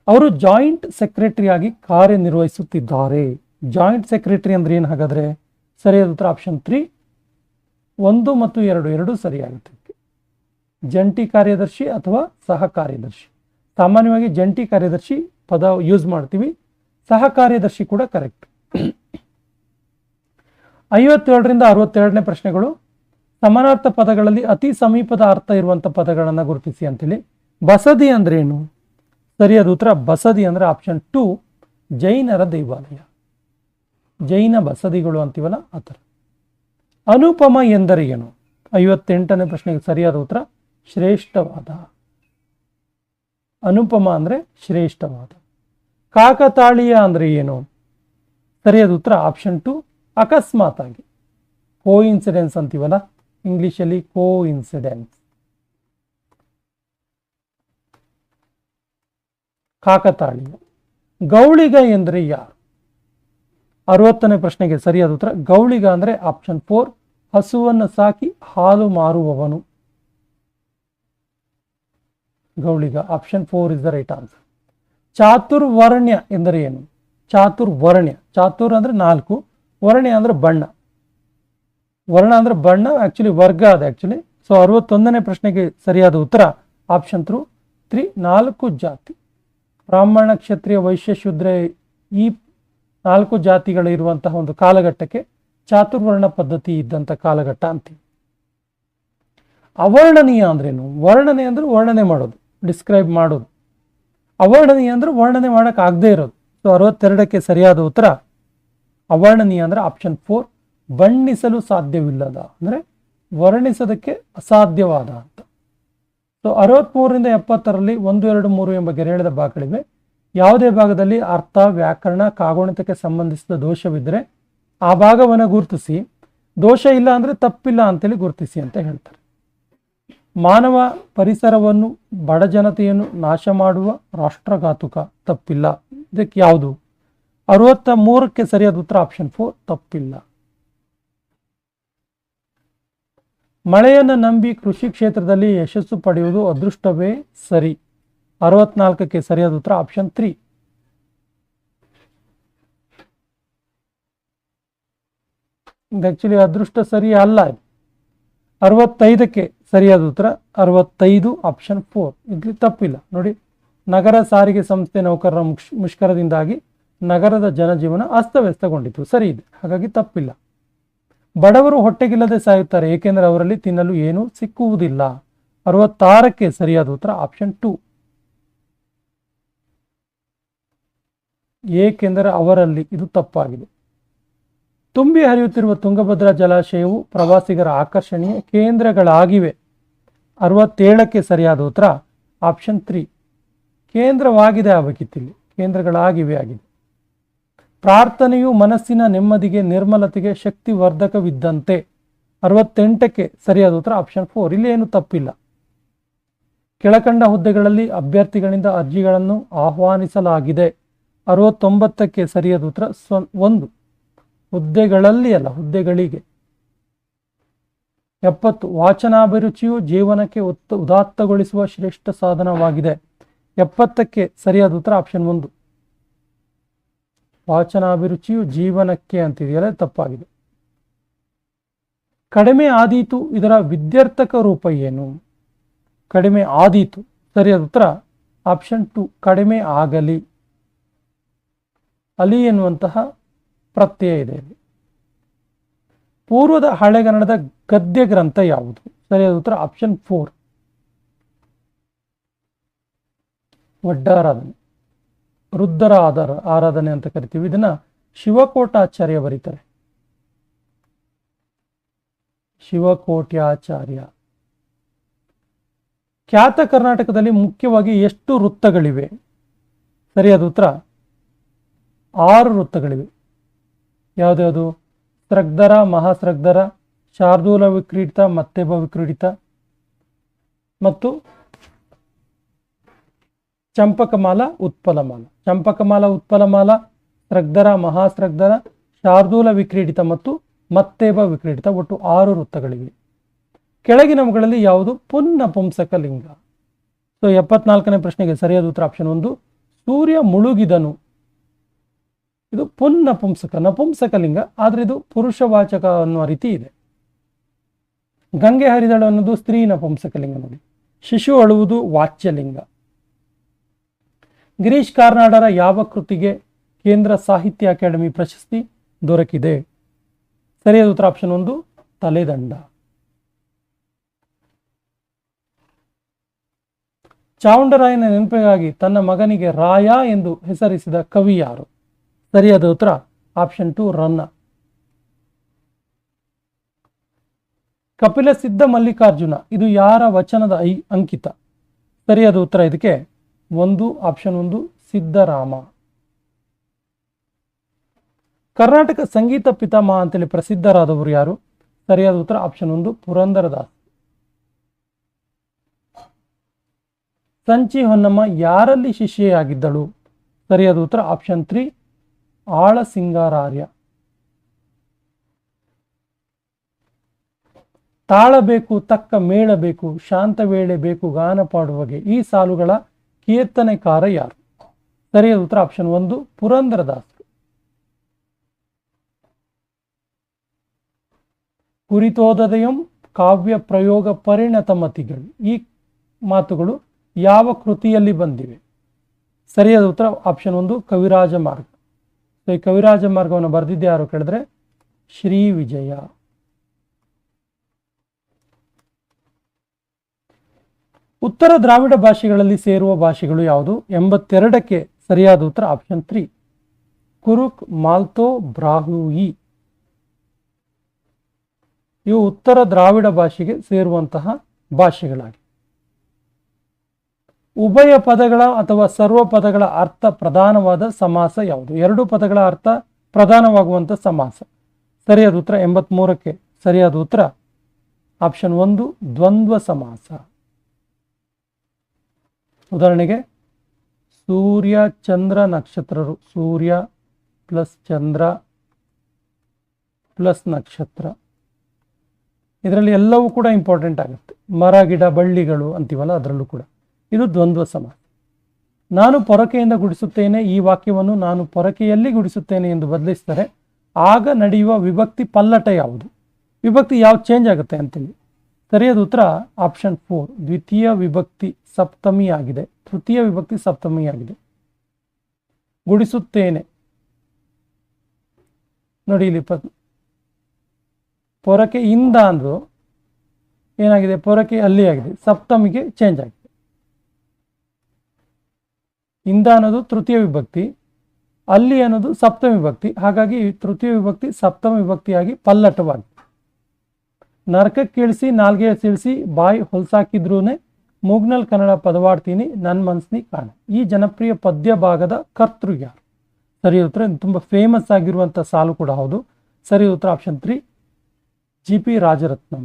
ಅವರು ಜಾಯಿಂಟ್ ಸೆಕ್ರೆಟರಿ ಆಗಿ ಕಾರ್ಯನಿರ್ವಹಿಸುತ್ತಿದ್ದಾರೆ. ಜಾಯಿಂಟ್ ಸೆಕ್ರೆಟರಿ ಅಂದ್ರೆ ಏನು ಹಾಗಾದ್ರೆ? ಸರಿಯಾದ ಉತ್ತರ ಆಪ್ಷನ್ 3 1 ಮತ್ತು 2 ಎರಡೂ ಸರಿಯಾಗುತ್ತೆ. ಜಂಟಿ ಕಾರ್ಯದರ್ಶಿ ಅಥವಾ ಸಹ ಕಾರ್ಯದರ್ಶಿ. ಸಾಮಾನ್ಯವಾಗಿ ಜಂಟಿ ಕಾರ್ಯದರ್ಶಿ ಪದ ಯೂಸ್ ಮಾಡ್ತೀವಿ, ಸಹ ಕಾರ್ಯದರ್ಶಿ ಕೂಡ ಕರೆಕ್ಟ್. 57ರಿಂದ 62ನೇ ಪ್ರಶ್ನೆಗಳು. ಸಮಾನಾರ್ಥ ಪದಗಳಲ್ಲಿ ಅತಿ ಸಮೀಪದ ಅರ್ಥ ಇರುವಂಥ ಪದಗಳನ್ನು ಗುರುತಿಸಿ ಅಂತೇಳಿ. ಬಸದಿ ಅಂದ್ರೆ ಏನು? ಸರಿಯಾದ ಉತ್ತರ ಬಸದಿ ಅಂದ್ರೆ ಆಪ್ಷನ್ 2 ಜೈನರ ದೇವಾಲಯ. ಜೈನ ಬಸದಿಗಳು ಅಂತೀವಲ್ಲ ಆ ಥರ. ಅನುಪಮ ಎಂದರೆ ಏನು? 58ನೇ ಪ್ರಶ್ನೆಗೆ ಸರಿಯಾದ ಉತ್ತರ ಶ್ರೇಷ್ಠವಾದ. ಅನುಪಮ ಅಂದ್ರೆ ಶ್ರೇಷ್ಠವಾದ. ಕಾಕತಾಳೀಯ ಅಂದ್ರೆ ಏನು? ಸರಿಯಾದ ಉತ್ತರ ಆಪ್ಷನ್ 2 ಅಕಸ್ಮಾತ್ ಆಗಿ. ಕೋ ಇನ್ಸಿಡೆನ್ಸ್ ಅಂತೀವಲ್ಲ ಇಂಗ್ಲಿಷಲ್ಲಿ, ಕೋ ಇನ್ಸಿಡೆನ್ಸ್. ಕಾಕತಾಳೀಯ. ಗೌಳಿಗ ಎಂದರೆ ಯಾರು? 60ನೇ ಪ್ರಶ್ನೆಗೆ ಸರಿಯಾದ ಉತ್ತರ ಗೌಳಿಗ ಅಂದ್ರೆ ಆಪ್ಷನ್ 4 ಹಸುವನ್ನು ಸಾಕಿ ಹಾಲು ಮಾರುವವನು. ಗೌಳಿಗ option 4 is the right answer. ಚಾತುರ್ವರ್ಣ್ಯ ಎಂದರೆ ಏನು? ಚಾತುರ್ವರ್ಣ್ಯ, ಚಾತುರ್ ಅಂದ್ರೆ 4, ವರ್ಣ್ಯ ಅಂದ್ರೆ ಬಣ್ಣ. ವರ್ಣ ಅಂದ್ರೆ ಬಣ್ಣ, ಆಕ್ಚುಲಿ ವರ್ಗ ಅದು ಆಕ್ಚುಲಿ. ಸೊ 61ನೇ ಪ್ರಶ್ನೆಗೆ ಸರಿಯಾದ ಉತ್ತರ ಆಪ್ಷನ್ 3 4 ಜಾತಿ. ಬ್ರಾಹ್ಮಣ, ಕ್ಷತ್ರಿಯ, ವೈಶ್ಯ, ಶೂದ್ರ ಈ 4 ಜಾತಿಗಳು ಇರುವಂತಹ ಒಂದು ಕಾಲಘಟ್ಟಕ್ಕೆ ಚಾತುರ್ವರ್ಣ ಪದ್ಧತಿ ಇದ್ದಂಥ ಕಾಲಘಟ್ಟ ಅಂತೀವಿ. ಅವರ್ಣನೀಯ ಅಂದ್ರೇನು? ವರ್ಣನೆ ಅಂದ್ರೆ ವರ್ಣನೆ ಮಾಡೋದು, ಡಿಸ್ಕ್ರೈಬ್ ಮಾಡೋದು. ಅವರ್ಣನೀಯ ಅಂದ್ರೆ ವರ್ಣನೆ ಮಾಡಕ್ ಆಗದೆ ಇರೋದು. ಸೊ 62ಕ್ಕೆ ಸರಿಯಾದ ಉತ್ತರ ಅವರ್ಣನೀಯ ಅಂದ್ರೆ ಆಪ್ಷನ್ 4 ಬಣ್ಣಿಸಲು ಸಾಧ್ಯವಿಲ್ಲದ, ಅಂದ್ರೆ ವರ್ಣಿಸೋದಕ್ಕೆ ಅಸಾಧ್ಯವಾದ ಅಂತ. ಸೊ 63ರಿಂದ 70ರಲ್ಲಿ 1, 2, 3 ಎಂಬ ಗೆರೆಳೆದ ಭಾಗಗಳಿವೆ. ಯಾವುದೇ ಭಾಗದಲ್ಲಿ ಅರ್ಥ, ವ್ಯಾಕರಣ, ಕಾಗುಣಿತಕ್ಕೆ ಸಂಬಂಧಿಸಿದ ದೋಷವಿದ್ದರೆ ಆ ಭಾಗವನ್ನು ಗುರುತಿಸಿ, ದೋಷ ಇಲ್ಲ ಅಂದ್ರೆ ತಪ್ಪಿಲ್ಲ ಅಂತೇಳಿ ಗುರುತಿಸಿ ಅಂತ ಹೇಳ್ತಾರೆ. ಮಾನವ ಪರಿಸರವನ್ನು, ಬಡಜನತೆಯನ್ನು ನಾಶ ಮಾಡುವ ರಾಷ್ಟ್ರಘಾತುಕ, ತಪ್ಪಿಲ್ಲ. ಇದಕ್ಕೆ ಯಾವುದು? 63ಕ್ಕೆ ಸರಿಯಾದ ಉತ್ತರ ಆಪ್ಷನ್ 4 ತಪ್ಪಿಲ್ಲ. ಮಳೆಯನ್ನು ನಂಬಿ ಕೃಷಿ ಕ್ಷೇತ್ರದಲ್ಲಿ ಯಶಸ್ಸು ಪಡೆಯುವುದು ಅದೃಷ್ಟವೇ ಸರಿ. 64ಕ್ಕೆ ಸರಿಯಾದ ಉತ್ತರ ಆಪ್ಷನ್ 3. ಆಕ್ಚುಲಿ ಅದೃಷ್ಟ ಸರಿ ಅಲ್ಲ. 65ಕ್ಕೆ ಸರಿಯಾದ ಉತ್ತರ 65 ಆಪ್ಷನ್ 4. ಇಲ್ಲಿ ತಪ್ಪಿಲ್ಲ ನೋಡಿ. ನಗರ ಸಾರಿಗೆ ಸಂಸ್ಥೆ ನೌಕರರ ಮುಷ್ಕರದಿಂದಾಗಿ ನಗರದ ಜನಜೀವನ ಅಸ್ತವ್ಯಸ್ತಗೊಂಡಿತು. ಸರಿ ಇದೆ, ಹಾಗಾಗಿ ತಪ್ಪಿಲ್ಲ. ಬಡವರು ಹೊಟ್ಟೆಗಿಲ್ಲದೆ ಸಾಯುತ್ತಾರೆ ಏಕೆಂದರೆ ಅವರಲ್ಲಿ ತಿನ್ನಲು ಏನೂ ಸಿಕ್ಕುವುದಿಲ್ಲ. 66ಕ್ಕೆ ಸರಿಯಾದ ಉತ್ತರ ಆಪ್ಷನ್ 2. ಏಕೆಂದರೆ ಅವರಲ್ಲಿ, ಇದು ತಪ್ಪಾಗಿದೆ. ತುಂಬಿ ಹರಿಯುತ್ತಿರುವ ತುಂಗಭದ್ರಾ ಜಲಾಶಯವು ಪ್ರವಾಸಿಗರ ಆಕರ್ಷಣೆಯ ಕೇಂದ್ರಗಳಾಗಿವೆ. 67ಕ್ಕೆ ಸರಿಯಾದ ಉತ್ತರ ಆಪ್ಷನ್ 3. ಕೇಂದ್ರವಾಗಿದೆ ಆಗಬೇಕಿತ್ತಿಲ್ಲಿ, ಕೇಂದ್ರಗಳಾಗಿವೆ ಆಗಿದೆ. ಪ್ರಾರ್ಥನೆಯು ಮನಸ್ಸಿನ ನೆಮ್ಮದಿಗೆ ನಿರ್ಮಲತೆಗೆ ಶಕ್ತಿವರ್ಧಕವಿದ್ದಂತೆ. 68ಕ್ಕೆ ಸರಿಯಾದ ಉತ್ತರ ಆಪ್ಷನ್ 4. ಇಲ್ಲಿ ಏನು ತಪ್ಪಿಲ್ಲ. ಕೆಳಕಂಡ ಹುದ್ದೆಗಳಲ್ಲಿ ಅಭ್ಯರ್ಥಿಗಳಿಂದ ಅರ್ಜಿಗಳನ್ನು ಆಹ್ವಾನಿಸಲಾಗಿದೆ. 69ಕ್ಕೆ ಸರಿಯಾದ ಉತ್ತರ 1. ಹುದ್ದೆಗಳಲ್ಲಿ ಅಲ್ಲ, ಹುದ್ದೆಗಳಿಗೆ. 70 ವಾಚನಾಭಿರುಚಿಯು ಜೀವನಕ್ಕೆ ಉದಾತ್ತಗೊಳಿಸುವ ಶ್ರೇಷ್ಠ ಸಾಧನವಾಗಿದೆ. 70ಕ್ಕೆ ಸರಿಯಾದ ಉತ್ತರ ಆಪ್ಷನ್ 1. ವಾಚನಾಭಿರುಚಿಯು ಜೀವನಕ್ಕೆ ಅಂತಿದೆಯಲ್ಲ, ತಪ್ಪಾಗಿದೆ. ಕಡಿಮೆ ಆದೀತು, ಇದರ ವಿದ್ಯಾರ್ಥಕ ರೂಪ ಏನು? ಕಡಿಮೆ ಆದೀತು, ಸರಿಯಾದ ಉತ್ತರ ಆಪ್ಷನ್ 2. ಕಡಿಮೆ ಆಗಲಿ. ಅಲಿ ಎನ್ನುವಂತಹ ಪ್ರತ್ಯಯ ಇದೆ ಇಲ್ಲಿ. ಪೂರ್ವದ ಹಳೆಗನ್ನಡದ ಗದ್ಯ ಗ್ರಂಥ ಯಾವುದು? ಸರಿಯಾದ ಉತ್ತರ ಆಪ್ಷನ್ 4. ವಡ್ಡಾರಾಧನೆ, ರುದ್ರರ ಆರಾಧನೆ ಅಂತ ಕರಿತೀವಿ. ಇದನ್ನ ಶಿವಕೋಟಾಚಾರ್ಯ ಬರೀತಾರೆ. ಶಿವಕೋಟ್ಯಾಚಾರ್ಯ. ಖ್ಯಾತ ಕರ್ನಾಟಕದಲ್ಲಿ ಮುಖ್ಯವಾಗಿ ಎಷ್ಟು ವೃತ್ತಗಳಿವೆ? ಸರಿಯಾದ ಉತ್ತರ 6 ವೃತ್ತಗಳಿವೆ. ಯಾವುದ್ಯಾವುದು? ಸ್ರಗ್ಧರ, ಮಹಾಸ್ರಗ್ಧರ, ಶಾರ್ದೂಲ ವಿಕ್ರೀಡಿತ, ಮತ್ತೆಬ ವಿಕ್ರೀಡಿತ ಮತ್ತು ಚಂಪಕಮಾಲ ಉತ್ಪಲಮಾಲ. ಚಂಪಕಮಾಲ ಉತ್ಪಲಮಾಲ, ಸ್ರಗ್ಧರ, ಮಹಾಸ್ರಗ್ಧರ, ಶಾರ್ದೂಲ ವಿಕ್ರೀಡಿತ ಮತ್ತು ಮತ್ತೇಬ ವಿಕ್ರೀಡಿತ, ಒಟ್ಟು 6 ವೃತ್ತಗಳಿವೆ. ಕೆಳಗಿನವುಗಳಲ್ಲಿ ಯಾವುದು ಪುನ್ನಪುಂಸಕ ಲಿಂಗ? ಸೊ 74ನೇ ಪ್ರಶ್ನೆಗೆ ಸರಿಯಾದ ಉತ್ತರ ಆಪ್ಷನ್ 1. ಸೂರ್ಯ ಮುಳುಗಿದನು. ಇದು ಪುನ್ನಪುಂಸಕ, ನಪುಂಸಕ ಲಿಂಗ, ಆದರೆ ಇದು ಪುರುಷವಾಚಕ ಅನ್ನುವ ರೀತಿ ಇದೆ. ಗಂಗೆ ಹರಿದಳು ಅನ್ನೋದು ಸ್ತ್ರೀ ನಪುಂಸಕ ಲಿಂಗ ನೋಡಿ. ಶಿಶು ಅಳುವುದು ವಾಚ್ಯಲಿಂಗ. ಗಿರೀಶ್ ಕಾರ್ನಾಡರ ಯಾವ ಕೃತಿಗೆ ಕೇಂದ್ರ ಸಾಹಿತ್ಯ ಅಕಾಡೆಮಿ ಪ್ರಶಸ್ತಿ ದೊರಕಿದೆ? ಸರಿಯಾದ ಉತ್ತರ ಆಪ್ಷನ್ 1. ತಲೆದಂಡ. ಚಾವುಂಡರಾಯನ ನೆನಪಿಗಾಗಿ ತನ್ನ ಮಗನಿಗೆ ರಾಯ ಎಂದು ಹೆಸರಿಸಿದ ಕವಿ ಯಾರು? ಸರಿಯಾದ ಉತ್ತರ ಆಪ್ಷನ್ 2. ರನ್ನ. ಕಪಿಲ ಸಿದ್ಧ ಮಲ್ಲಿಕಾರ್ಜುನ, ಇದು ಯಾರ ವಚನದ ಅಂಕಿತ? ಸರಿಯಾದ ಉತ್ತರ ಇದಕ್ಕೆ 1. ಆಪ್ಷನ್ 1. ಸಿದ್ಧರಾಮ. ಕರ್ನಾಟಕ ಸಂಗೀತ ಪಿತಾಮಹ ಅಂತೇಳಿ ಪ್ರಸಿದ್ಧರಾದವರು ಯಾರು? ಸರಿಯಾದ ಉತ್ತರ ಆಪ್ಷನ್ 1. ಪುರಂದರದಾಸ್. ಸಂಚಿ ಹೊನ್ನಮ್ಮ ಯಾರಲ್ಲಿ ಶಿಷ್ಯೆಯಾಗಿದ್ದಳು? ಸರಿಯಾದ ಉತ್ತರ ಆಪ್ಷನ್ 3. ಆಳ ಸಿಂಗಾರಾರ್ಯ. ತಾಳಬೇಕು ತಕ್ಕ ಮೇಳಬೇಕು, ಶಾಂತ ವೇಳೆ ಬೇಕು ಗಾನ ಪಾಡುವಗೆ, ಈ ಸಾಲುಗಳ ಕೀರ್ತನೆಕಾರ ಯಾರು? ಸರಿಯಾದ ಉತ್ತರ ಆಪ್ಷನ್ 1. ಪುರಂದರದಾಸ್. ಕುರಿತೋದಯಂ ಕಾವ್ಯ ಪ್ರಯೋಗ ಪರಿಣತ ಮತಿಗಳು, ಈ ಮಾತುಗಳು ಯಾವ ಕೃತಿಯಲ್ಲಿ ಬಂದಿವೆ? ಸರಿಯಾದ ಉತ್ತರ ಆಪ್ಷನ್ 1. ಕವಿರಾಜ ಮಾರ್ಗ. ಈ ಕವಿರಾಜ ಮಾರ್ಗವನ್ನು ಬರೆದಿದ್ದೆ ಯಾರು ಕೇಳಿದ್ರೆ ಶ್ರೀ ವಿಜಯ. ಉತ್ತರ ದ್ರಾವಿಡ ಭಾಷೆಗಳಲ್ಲಿ ಸೇರುವ ಭಾಷೆಗಳು ಯಾವುದು? 82ಕ್ಕೆ ಸರಿಯಾದ ಉತ್ತರ ಆಪ್ಷನ್ 3. ಕುರುಕ್, ಮಾಲ್ತೋ, ಬ್ರಾಹುಯಿ. ಇವು ಉತ್ತರ ದ್ರಾವಿಡ ಭಾಷೆಗೆ ಸೇರುವಂತಹ ಭಾಷೆಗಳಾಗಿವೆ. ಉಭಯ ಪದಗಳ ಅಥವಾ ಸರ್ವ ಪದಗಳ ಅರ್ಥ ಪ್ರಧಾನವಾದ ಸಮಾಸ ಯಾವುದು? 2 ಪದಗಳ ಅರ್ಥ ಪ್ರಧಾನವಾಗುವಂಥ ಸಮಾಸ. ಸರಿಯಾದ ಉತ್ತರ 83ಕ್ಕೆ ಸರಿಯಾದ ಉತ್ತರ ಆಪ್ಷನ್ 1. ದ್ವಂದ್ವ ಸಮಾಸ. ಉದಾಹರಣೆಗೆ ಸೂರ್ಯ ಚಂದ್ರ ನಕ್ಷತ್ರರು, ಸೂರ್ಯ ಪ್ಲಸ್ ಚಂದ್ರ ಪ್ಲಸ್ ನಕ್ಷತ್ರ, ಇದರಲ್ಲಿ ಎಲ್ಲವೂ ಕೂಡ ಇಂಪಾರ್ಟೆಂಟ್ ಆಗುತ್ತೆ. ಮರ ಗಿಡ ಬಳ್ಳಿಗಳು ಅಂತೀವಲ್ಲ, ಅದರಲ್ಲೂ ಕೂಡ ಇದು ದ್ವಂದ್ವ ಸಮಾಸ. ನಾನು ಪೊರಕೆಯಿಂದ ಗುಡಿಸುತ್ತೇನೆ, ಈ ವಾಕ್ಯವನ್ನು ನಾನು ಪೊರಕೆಯಲ್ಲಿ ಗುಡಿಸುತ್ತೇನೆ ಎಂದು ಬದಲಿಸಿದರೆ ಆಗ ನಡೆಯುವ ವಿಭಕ್ತಿ ಪಲ್ಲಟ ಯಾವುದು? ವಿಭಕ್ತಿ ಯಾವ ಚೇಂಜ್ ಆಗುತ್ತೆ ಅಂತೇಳಿ. ಸರಿಯಾದ ಉತ್ತರ ಆಪ್ಷನ್ 4. ದ್ವಿತೀಯ ವಿಭಕ್ತಿ ಸಪ್ತಮಿ ಆಗಿದೆ, ತೃತೀಯ ವಿಭಕ್ತಿ ಸಪ್ತಮಿ ಆಗಿದೆ. ಗುಡಿಸುತ್ತೇನೆ ನೋಡಿ ಇಲ್ಲಿ ಪೊರಕೆ ಇಂದ ಅಂದ್ರು ಏನಾಗಿದೆ, ಪೊರಕೆ ಅಲ್ಲಿ ಆಗಿದೆ, ಸಪ್ತಮಿಗೆ ಚೇಂಜ್ ಆಗಿದೆ. ಇಂದ ಅನ್ನೋದು ತೃತೀಯ ವಿಭಕ್ತಿ, ಅಲ್ಲಿ ಅನ್ನೋದು ಸಪ್ತಮ ವಿಭಕ್ತಿ, ಹಾಗಾಗಿ ತೃತೀಯ ವಿಭಕ್ತಿ ಸಪ್ತಮ ವಿಭಕ್ತಿಯಾಗಿ ಪಲ್ಲಟವಾಗಿದೆ. ನರಕಕ್ಕೆ ಇಳಿಸಿ ನಾಲ್ಗೆ ಸಿಳಿಸಿ ಬಾಯಿ ಹೊಲ್ಸಾಕಿದ್ರೂನೆ ಮೂಗ್ನಲ್ ಕನ್ನಡ ಪದವಾಡ್ತೀನಿ ನನ್ನ ಮನ್ಸ್ನಿ ಕಾಣ. ಈ ಜನಪ್ರಿಯ ಪದ್ಯ ಭಾಗದ ಕರ್ತೃ ಯಾರು? ಸರಿ ಉತ್ತರ, ತುಂಬ ಫೇಮಸ್ ಆಗಿರುವಂಥ ಸಾಲು ಕೂಡ ಹೌದು. ಸರಿ ಉತ್ತರ option 3 GP Rajaratnam.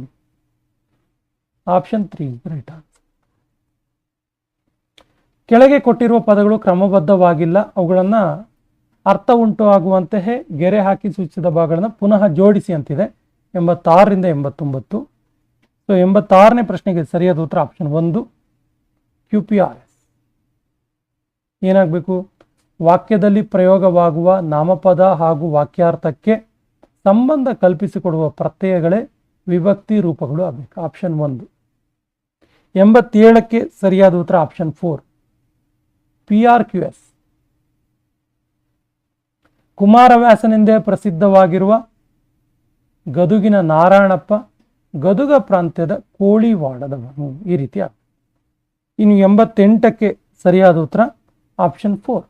Option 3 right answer. ಕೆಳಗೆ ಕೊಟ್ಟಿರುವ ಪದಗಳು ಕ್ರಮಬದ್ಧವಾಗಿಲ್ಲ, ಅವುಗಳನ್ನು ಅರ್ಥ ಉಂಟು ಆಗುವಂತೆಯೇ ಗೆರೆ ಹಾಕಿ ಸೂಚಿಸಿದ ಭಾಗಗಳನ್ನು ಪುನಃ ಜೋಡಿಸಿ ಅಂತಿದೆ. 86ರಿಂದ 89. ಸೊ 86ನೇ ಪ್ರಶ್ನೆಗೆ ಸರಿಯಾದ ಉತ್ತರ ಆಪ್ಷನ್ 1 QPRS. ಏನಾಗಬೇಕು? ವಾಕ್ಯದಲ್ಲಿ ಪ್ರಯೋಗವಾಗುವ ನಾಮಪದ ಹಾಗೂ ವಾಕ್ಯಾರ್ಥಕ್ಕೆ ಸಂಬಂಧ ಕಲ್ಪಿಸಿಕೊಡುವ ಪ್ರತ್ಯಯಗಳೇ ವಿಭಕ್ತಿ ರೂಪಗಳು ಆಗಬೇಕು. ಆಪ್ಷನ್ 1. 87ಕ್ಕೆ ಸರಿಯಾದ ಉತ್ತರ ಆಪ್ಷನ್ 4 PRQS. ಕುಮಾರವ್ಯಾಸನೆಂದೇ ಪ್ರಸಿದ್ಧವಾಗಿರುವ ಗದುಗಿನ ನಾರಾಯಣಪ್ಪ ಗದುಗ ಪ್ರಾಂತ್ಯದ ಕೋಳಿವಾಡದವನು. ಈ ರೀತಿ ಆಗ. ಇನ್ನು 88ಕ್ಕೆ ಸರಿಯಾದ ಉತ್ತರ option 4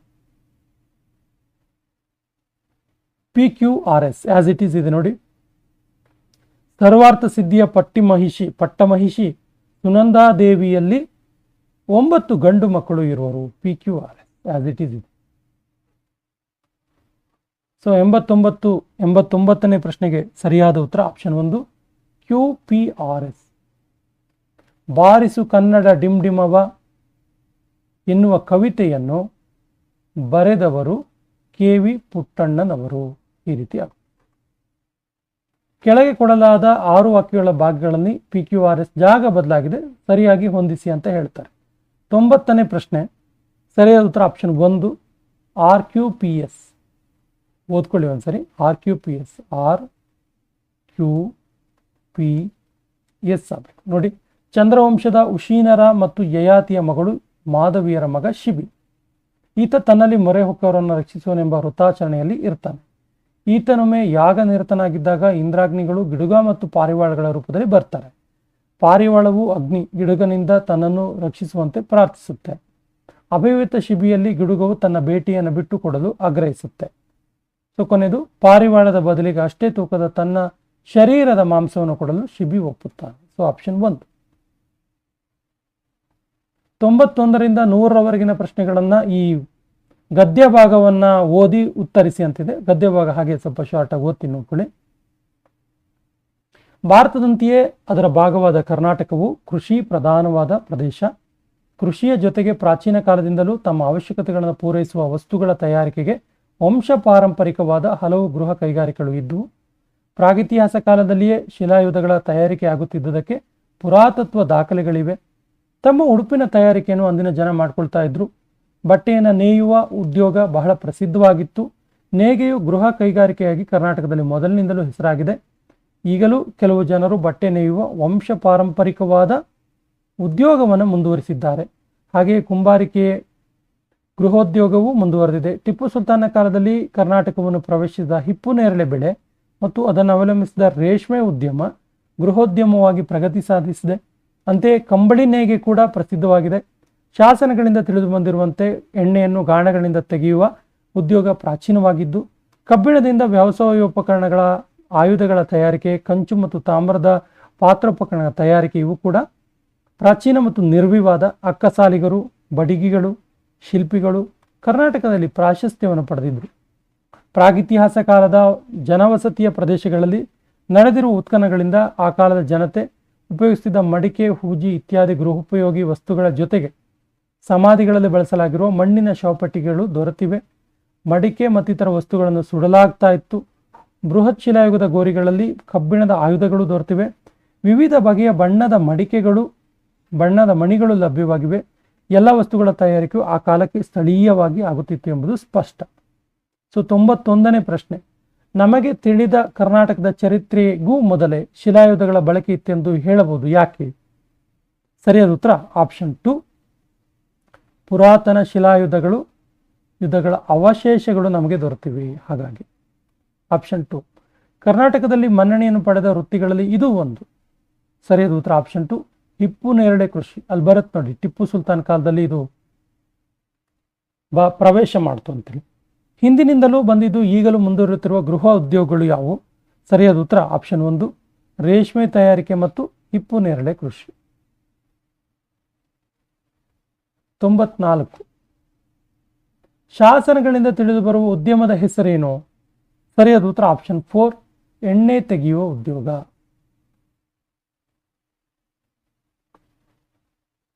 PQRS as it is ಇದೆ ನೋಡಿ. ಸರ್ವಾರ್ಥ ಸಿದ್ಧಿಯ ಪಟ್ಟಮಹಿಷಿ ಸುನಂದಾದೇವಿಯಲ್ಲಿ 9 ಗಂಡು ಮಕ್ಕಳು ಇರುವರು. PQRS ಆಸ್ ಇಟ್ ಈಸ್ ಇದೆ. ಸೊ 89ನೇ ಪ್ರಶ್ನೆಗೆ ಸರಿಯಾದ ಉತ್ತರ ಆಪ್ಷನ್ 1 QPRS. ಬಾರಿಸು ಕನ್ನಡ ಡಿಂಡಿಮವ ಎನ್ನುವ ಕವಿತೆಯನ್ನು ಬರೆದವರು KV ಪುಟ್ಟಣ್ಣನವರು. ಈ ರೀತಿ ಕೆಳಗೆ ಕೊಡಲಾದ 6 ವಾಕ್ಯಗಳ ಭಾಗಗಳಲ್ಲಿ PQRS ಜಾಗ ಬದಲಾಗಿದೆ, ಸರಿಯಾಗಿ ಹೊಂದಿಸಿ ಅಂತ ಹೇಳ್ತಾರೆ. 90ನೇ ಪ್ರಶ್ನೆ ಸರಿಯಾದ ಉತ್ತರ ಆಪ್ಷನ್ 1 RQPS. ಓದ್ಕೊಳ್ಳಿ ಒಂದ್ಸರಿ. RQPS RQPS ಆಗಬೇಕು ನೋಡಿ. ಚಂದ್ರವಂಶದ ಉಶೀನರ ಮತ್ತು ಯಯಾತಿಯ ಮಗಳು ಮಾಧವಿಯರ ಮಗ ಶಿಬಿ. ಈತ ತನ್ನಲ್ಲಿ ಮೊರೆ ಹೊಕ್ಕವರನ್ನು ರಕ್ಷಿಸುವನೆಂಬ ವೃತ್ತಾಚರಣೆಯಲ್ಲಿ ಇರ್ತಾನೆ. ಈತನೊಮ್ಮೆ ಯಾಗ ನಿರತನಾಗಿದ್ದಾಗ ಇಂದ್ರಾಗ್ನಿಗಳು ಗಿಡುಗ ಮತ್ತು ಪಾರಿವಾಳಗಳ ರೂಪದಲ್ಲಿ ಬರ್ತಾರೆ. ಪಾರಿವಾಳವು ಅಗ್ನಿ ಗಿಡುಗನಿಂದ ತನ್ನನ್ನು ರಕ್ಷಿಸುವಂತೆ ಪ್ರಾರ್ಥಿಸುತ್ತೆ. ಅಭಿವ್ಯಕ್ತ ಶಿಬಿಯಲ್ಲಿ ಗಿಡುಗವು ತನ್ನ ಬೇಟೆಯನ್ನು ಬಿಟ್ಟು ಕೊಡಲು ಆಗ್ರಹಿಸುತ್ತೆ. ಸೊ ಕೊನೆಯದು ಪಾರಿವಾಳದ ಬದಲಿಗೆ ಅಷ್ಟೇ ತೂಕದ ತನ್ನ ಶರೀರದ ಮಾಂಸವನ್ನು ಕೊಡಲು ಶಿಬಿ ಒಪ್ಪುತ್ತಾನೆ. So option 1. 91ರಿಂದ 100ರವರೆಗಿನ ಪ್ರಶ್ನೆಗಳನ್ನು ಈ ಗದ್ಯ ಭಾಗವನ್ನ ಓದಿ ಉತ್ತರಿಸಿ ಅಂತಿದೆ. ಗದ್ಯ ಭಾಗ ಹಾಗೆ ಸ್ವಲ್ಪ ಶಾರ್ಟ್ ಆಗಿ ಓದ್ತೀನಿ ನೋಡ್ಕೊಳ್ಳಿ. ಭಾರತದಂತೆಯೇ ಅದರ ಭಾಗವಾದ ಕರ್ನಾಟಕವು ಕೃಷಿ ಪ್ರಧಾನವಾದ ಪ್ರದೇಶ. ಕೃಷಿಯ ಜೊತೆಗೆ ಪ್ರಾಚೀನ ಕಾಲದಿಂದಲೂ ತಮ್ಮ ಅವಶ್ಯಕತೆಗಳನ್ನು ಪೂರೈಸುವ ವಸ್ತುಗಳ ತಯಾರಿಕೆಗೆ ವಂಶ ಪಾರಂಪರಿಕವಾದ ಹಲವು ಗೃಹ ಕೈಗಾರಿಕೆಗಳು ಇದ್ದವು. ಪ್ರಾಗಿತಿಹಾಸ ಕಾಲದಲ್ಲಿಯೇ ಶಿಲಾಯುಧಗಳ ತಯಾರಿಕೆ ಆಗುತ್ತಿದ್ದುದಕ್ಕೆ ಪುರಾತತ್ವ ದಾಖಲೆಗಳಿವೆ. ತಮ್ಮ ಉಡುಪಿನ ತಯಾರಿಕೆಯನ್ನು ಅಂದಿನ ಜನ ಮಾಡ್ಕೊಳ್ತಾ ಇದ್ರು. ಬಟ್ಟೆಯನ್ನು ನೇಯುವ ಉದ್ಯೋಗ ಬಹಳ ಪ್ರಸಿದ್ಧವಾಗಿತ್ತು. ನೇಯ್ಗೆಯು ಗೃಹ ಕೈಗಾರಿಕೆಯಾಗಿ ಕರ್ನಾಟಕದಲ್ಲಿ ಮೊದಲಿನಿಂದಲೂ ಹೆಸರಾಗಿದೆ. ಈಗಲೂ ಕೆಲವು ಜನರು ಬಟ್ಟೆ ನೇಯುವ ವಂಶ ಪಾರಂಪರಿಕವಾದ ಉದ್ಯೋಗವನ್ನು ಮುಂದುವರಿಸಿದ್ದಾರೆ. ಹಾಗೆಯೇ ಕುಂಬಾರಿಕೆ ಗೃಹೋದ್ಯೋಗವೂ ಮುಂದುವರೆದಿದೆ. ಟಿಪ್ಪು ಸುಲ್ತಾನ ಕಾಲದಲ್ಲಿ ಕರ್ನಾಟಕವನ್ನು ಪ್ರವೇಶಿಸಿದ ಹಿಪ್ಪು ನೇರಳೆ ಬೆಳೆ ಮತ್ತು ಅದನ್ನು ಅವಲಂಬಿಸಿದ ರೇಷ್ಮೆ ಉದ್ಯಮ ಗೃಹೋದ್ಯಮವಾಗಿ ಪ್ರಗತಿ ಸಾಧಿಸಿದೆ. ಅಂತೆಯೇ ಕಂಬಳಿ ನೇಯ್ಗೆ ಕೂಡ ಪ್ರಸಿದ್ಧವಾಗಿದೆ. ಶಾಸನಗಳಿಂದ ತಿಳಿದು ಬಂದಿರುವಂತೆ ಎಣ್ಣೆಯನ್ನು ಗಾಣಗಳಿಂದ ತೆಗೆಯುವ ಉದ್ಯೋಗ ಪ್ರಾಚೀನವಾಗಿದ್ದು, ಕಬ್ಬಿಣದಿಂದ ವ್ಯವಸಾಯೋಪಕರಣಗಳ ಆಯುಧಗಳ ತಯಾರಿಕೆ, ಕಂಚು ಮತ್ತು ತಾಮ್ರದ ಪಾತ್ರೋಪಕರಣಗಳ ತಯಾರಿಕೆ ಇವು ಕೂಡ ಪ್ರಾಚೀನ ಮತ್ತು ನಿರ್ವಿವಾದ. ಅಕ್ಕಸಾಲಿಗರು, ಬಡಿಗಿಗಳು, ಶಿಲ್ಪಿಗಳು ಕರ್ನಾಟಕದಲ್ಲಿ ಪ್ರಾಶಸ್ತ್ಯವನ್ನು ಪಡೆದಿದ್ದರು. ಪ್ರಾಗಿತಿಹಾಸ ಕಾಲದ ಜನವಸತಿಯ ಪ್ರದೇಶಗಳಲ್ಲಿ ನಡೆದಿರುವ ಉತ್ಖನನಗಳಿಂದ ಆ ಕಾಲದ ಜನತೆ ಉಪಯೋಗಿಸುತ್ತಿದ್ದ ಮಡಿಕೆ, ಹೂಜಿ ಇತ್ಯಾದಿ ಗೃಹೋಪಯೋಗಿ ವಸ್ತುಗಳ ಜೊತೆಗೆ ಸಮಾಧಿಗಳಲ್ಲಿ ಬಳಸಲಾಗಿರುವ ಮಣ್ಣಿನ ಶವಪೆಟ್ಟಿಗೆಗಳು ದೊರೆತಿವೆ. ಮಡಿಕೆ ಮತ್ತಿತರ ವಸ್ತುಗಳನ್ನು ಸುಡಲಾಗ್ತಾ ಇತ್ತು. ಬೃಹತ್ ಶಿಲಾಯುಗದ ಗೋರಿಗಳಲ್ಲಿ ಕಬ್ಬಿಣದ ಆಯುಧಗಳು ದೊರೆತಿವೆ. ವಿವಿಧ ಬಗೆಯ ಬಣ್ಣದ ಮಣಿಗಳು ಲಭ್ಯವಾಗಿವೆ. ಎಲ್ಲ ವಸ್ತುಗಳ ತಯಾರಿಕೆಯು ಆ ಕಾಲಕ್ಕೆ ಸ್ಥಳೀಯವಾಗಿ ಆಗುತ್ತಿತ್ತು ಎಂಬುದು ಸ್ಪಷ್ಟ. ಸೊ 91ನೇ ಪ್ರಶ್ನೆ, ನಮಗೆ ತಿಳಿದ ಕರ್ನಾಟಕದ ಚರಿತ್ರೆಗೂ ಮೊದಲೇ ಶಿಲಾಯುಧಗಳ ಬಳಕೆ ಇತ್ತೆಂದು ಹೇಳಬಹುದು, ಯಾಕೆ? ಸರಿಯಾದ ಉತ್ತರ ಆಪ್ಷನ್ 2 ಪುರಾತನ ಯುದ್ಧಗಳ ಅವಶೇಷಗಳು ನಮಗೆ ದೊರೆತಿವೆ. ಹಾಗಾಗಿ ಆಪ್ಷನ್ 2. ಕರ್ನಾಟಕದಲ್ಲಿ ಮನ್ನಣೆಯನ್ನು ಪಡೆದ ವೃತ್ತಿಗಳಲ್ಲಿ ಇದು ಒಂದು. ಸರಿಯಾದ ಉತ್ತರ ಆಪ್ಷನ್ 2 ಹಿಪ್ಪು ನೇರಳೆ ಕೃಷಿ. ಅಲ್ಲಿ ಬರುತ್ತೆ ನೋಡಿ, ಟಿಪ್ಪು ಸುಲ್ತಾನ್ ಕಾಲದಲ್ಲಿ ಇದು ಪ್ರವೇಶ ಮಾಡ್ತು ಅಂತೇಳಿ. ಹಿಂದಿನಿಂದಲೂ ಬಂದಿದ್ದು ಈಗಲೂ ಮುಂದುವರಿಯುತ್ತಿರುವ ಗೃಹ ಉದ್ಯೋಗಗಳು ಯಾವುವು? ಸರಿಯಾದ ಉತ್ತರ ಆಪ್ಷನ್ 1 ರೇಷ್ಮೆ ತಯಾರಿಕೆ ಮತ್ತು ಹಿಪ್ಪು ನೇರಳೆ ಕೃಷಿ. 94 ಶಾಸನಗಳಿಂದ ತಿಳಿದು ಬರುವ ಉದ್ಯಮದ ಹೆಸರೇನು? ಸರಿಯಾದ ಉತ್ತರ ಆಪ್ಷನ್ 4 ಎಣ್ಣೆ ತೆಗೆಯುವ ಉದ್ಯೋಗ.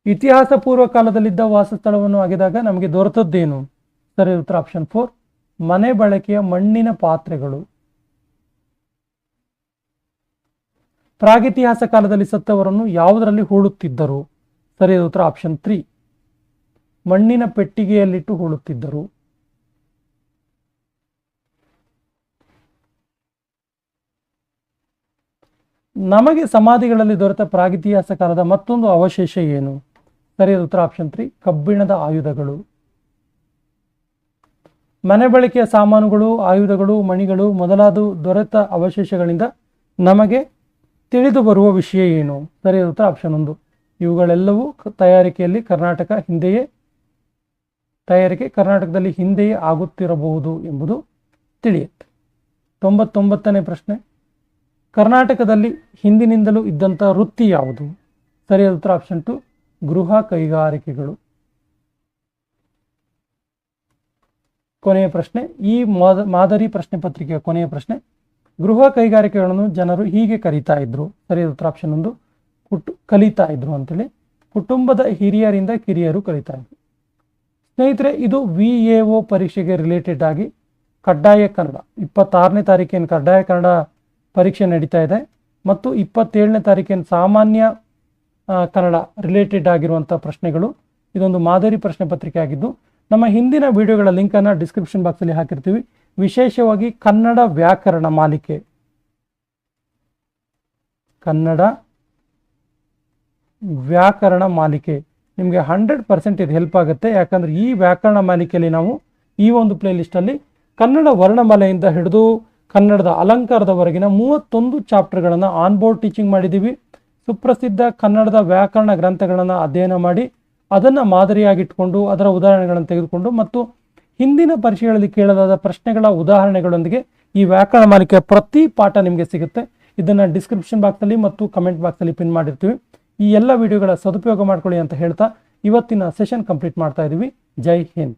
ಇತಿಹಾಸ ಪೂರ್ವ ಕಾಲದಲ್ಲಿದ್ದ ವಾಸಸ್ಥಳವನ್ನು ಅಗೆದಾಗ ನಮಗೆ ದೊರೆತದ್ದೇನು? ಸರಿಯಾದ ಉತ್ತರ ಆಪ್ಷನ್ 4 ಮನೆ ಬಳಕೆಯ ಮಣ್ಣಿನ ಪಾತ್ರೆಗಳು. ಪ್ರಾಗಿತಿಹಾಸ ಕಾಲದಲ್ಲಿ ಸತ್ತವರನ್ನು ಯಾವುದರಲ್ಲಿ ಹೂಳುತ್ತಿದ್ದರು? ಸರಿಯಾದ ಉತ್ತರ ಆಪ್ಷನ್ 3 ಮಣ್ಣಿನ ಪೆಟ್ಟಿಗೆಯಲ್ಲಿಟ್ಟು ಹೂಳುತ್ತಿದ್ದರು. ನಮಗೆ ಸಮಾಧಿಗಳಲ್ಲಿ ದೊರೆತ ಪ್ರಾಗಿತಿಹಾಸ ಕಾಲದ ಮತ್ತೊಂದು ಅವಶೇಷ ಏನು? ಸರಿಯಾದ ಉತ್ತರ ಆಪ್ಷನ್ 3 ಕಬ್ಬಿಣದ ಆಯುಧಗಳು. ಮನೆ ಬಳಕೆಯ ಸಾಮಾನುಗಳು, ಆಯುಧಗಳು, ಮಣಿಗಳು ಮೊದಲಾದ ದೊರೆತ ಅವಶೇಷಗಳಿಂದ ನಮಗೆ ತಿಳಿದು ಬರುವ ವಿಷಯ ಏನು? ಸರಿಯಾದ ಉತ್ತರ ಆಪ್ಷನ್ 1 ಇವುಗಳೆಲ್ಲವೂ ಕರ್ನಾಟಕದಲ್ಲಿ ಹಿಂದೆಯೇ ಆಗುತ್ತಿರಬಹುದು ಎಂಬುದು ತಿಳಿಯುತ್ತೆ. 99ನೇ ಪ್ರಶ್ನೆ, ಕರ್ನಾಟಕದಲ್ಲಿ ಹಿಂದಿನಿಂದಲೂ ಇದ್ದಂಥ ವೃತ್ತಿ ಯಾವುದು? ಸರಿಯಾದ ಉತ್ತರ ಆಪ್ಷನ್ 2 ಗೃಹ ಕೈಗಾರಿಕೆಗಳು. ಕೊನೆಯ ಪ್ರಶ್ನೆ, ಈ ಮಾದರಿ ಪ್ರಶ್ನೆ ಪತ್ರಿಕೆಯ ಕೊನೆಯ ಪ್ರಶ್ನೆ, ಗೃಹ ಕೈಗಾರಿಕೆಗಳನ್ನು ಜನರು ಹೀಗೆ ಕರೀತಾ ಇದ್ರು? ಸರಿಯಾದ ಉತ್ತರ ಆಪ್ಷನ್ 1 ಕಲಿತಾ ಇದ್ರು ಅಂತೇಳಿ. ಕುಟುಂಬದ ಹಿರಿಯರಿಂದ ಕಿರಿಯರು ಕಲಿತಾ ಇದ್ರು. ಸ್ನೇಹಿತರೆ, ಇದು VAO ಪರೀಕ್ಷೆಗೆ ರಿಲೇಟೆಡ್ ಆಗಿ ಕಡ್ಡಾಯ ಕನ್ನಡ 26ನೇ ತಾರೀಕಿನ ಕಡ್ಡಾಯ ಕನ್ನಡ ಪರೀಕ್ಷೆ ನಡೀತಾ ಇದೆ ಮತ್ತು 27ನೇ ತಾರೀಕಿನ ಸಾಮಾನ್ಯ ಕನ್ನಡ ರಿಲೇಟೆಡ್ ಆಗಿರುವಂಥ ಪ್ರಶ್ನೆಗಳು. ಇದೊಂದು ಮಾದರಿ ಪ್ರಶ್ನೆ ಪತ್ರಿಕೆ ಆಗಿದ್ದು ನಮ್ಮ ಹಿಂದಿನ ವಿಡಿಯೋಗಳ ಲಿಂಕನ್ನು ಡಿಸ್ಕ್ರಿಪ್ಷನ್ ಬಾಕ್ಸಲ್ಲಿ ಹಾಕಿರ್ತೀವಿ. ವಿಶೇಷವಾಗಿ ಕನ್ನಡ ವ್ಯಾಕರಣ ಮಾಲಿಕೆ ನಿಮಗೆ 100% ಇದು ಹೆಲ್ಪ್ ಆಗುತ್ತೆ. ಯಾಕಂದರೆ ಈ ವ್ಯಾಕರಣ ಮಾಲಿಕೆಯಲ್ಲಿ ನಾವು ಈ ಒಂದು ಪ್ಲೇ ಲಿಸ್ಟಲ್ಲಿ ಕನ್ನಡ ವರ್ಣಮಾಲೆಯಿಂದ ಹಿಡಿದು ಕನ್ನಡದ ಅಲಂಕಾರದವರೆಗಿನ 31 ಚಾಪ್ಟರ್ಗಳನ್ನು ಆನ್ಬೋರ್ಡ್ ಟೀಚಿಂಗ್ ಮಾಡಿದ್ದೀವಿ. ಸುಪ್ರಸಿದ್ಧ ಕನ್ನಡದ ವ್ಯಾಕರಣ ಗ್ರಂಥಗಳನ್ನು ಅಧ್ಯಯನ ಮಾಡಿ ಅದನ್ನು ಮಾದರಿಯಾಗಿಟ್ಕೊಂಡು ಅದರ ಉದಾಹರಣೆಗಳನ್ನು ತೆಗೆದುಕೊಂಡು ಮತ್ತು ಹಿಂದಿನ ಪರೀಕ್ಷೆಗಳಲ್ಲಿ ಕೇಳಲಾದ ಪ್ರಶ್ನೆಗಳ ಉದಾಹರಣೆಗಳೊಂದಿಗೆ ಈ ವ್ಯಾಕರಣ ಮಾಲಿಕೆಯ ಪ್ರತಿ ಪಾಠ ನಿಮಗೆ ಸಿಗುತ್ತೆ. ಇದನ್ನು ಡಿಸ್ಕ್ರಿಪ್ಷನ್ ಬಾಕ್ಸಲ್ಲಿ ಮತ್ತು ಕಮೆಂಟ್ ಬಾಕ್ಸಲ್ಲಿ ಪಿನ್ ಮಾಡಿರ್ತೀವಿ. ಈ ಎಲ್ಲ ವಿಡಿಯೋಗಳ ಸದುಪಯೋಗ ಮಾಡ್ಕೊಳ್ಳಿ ಅಂತ ಹೇಳ್ತಾ ಇವತ್ತಿನ ಸೆಷನ್ ಕಂಪ್ಲೀಟ್ ಮಾಡ್ತಾ ಇದ್ದೀವಿ. ಜೈ ಹಿಂದ್.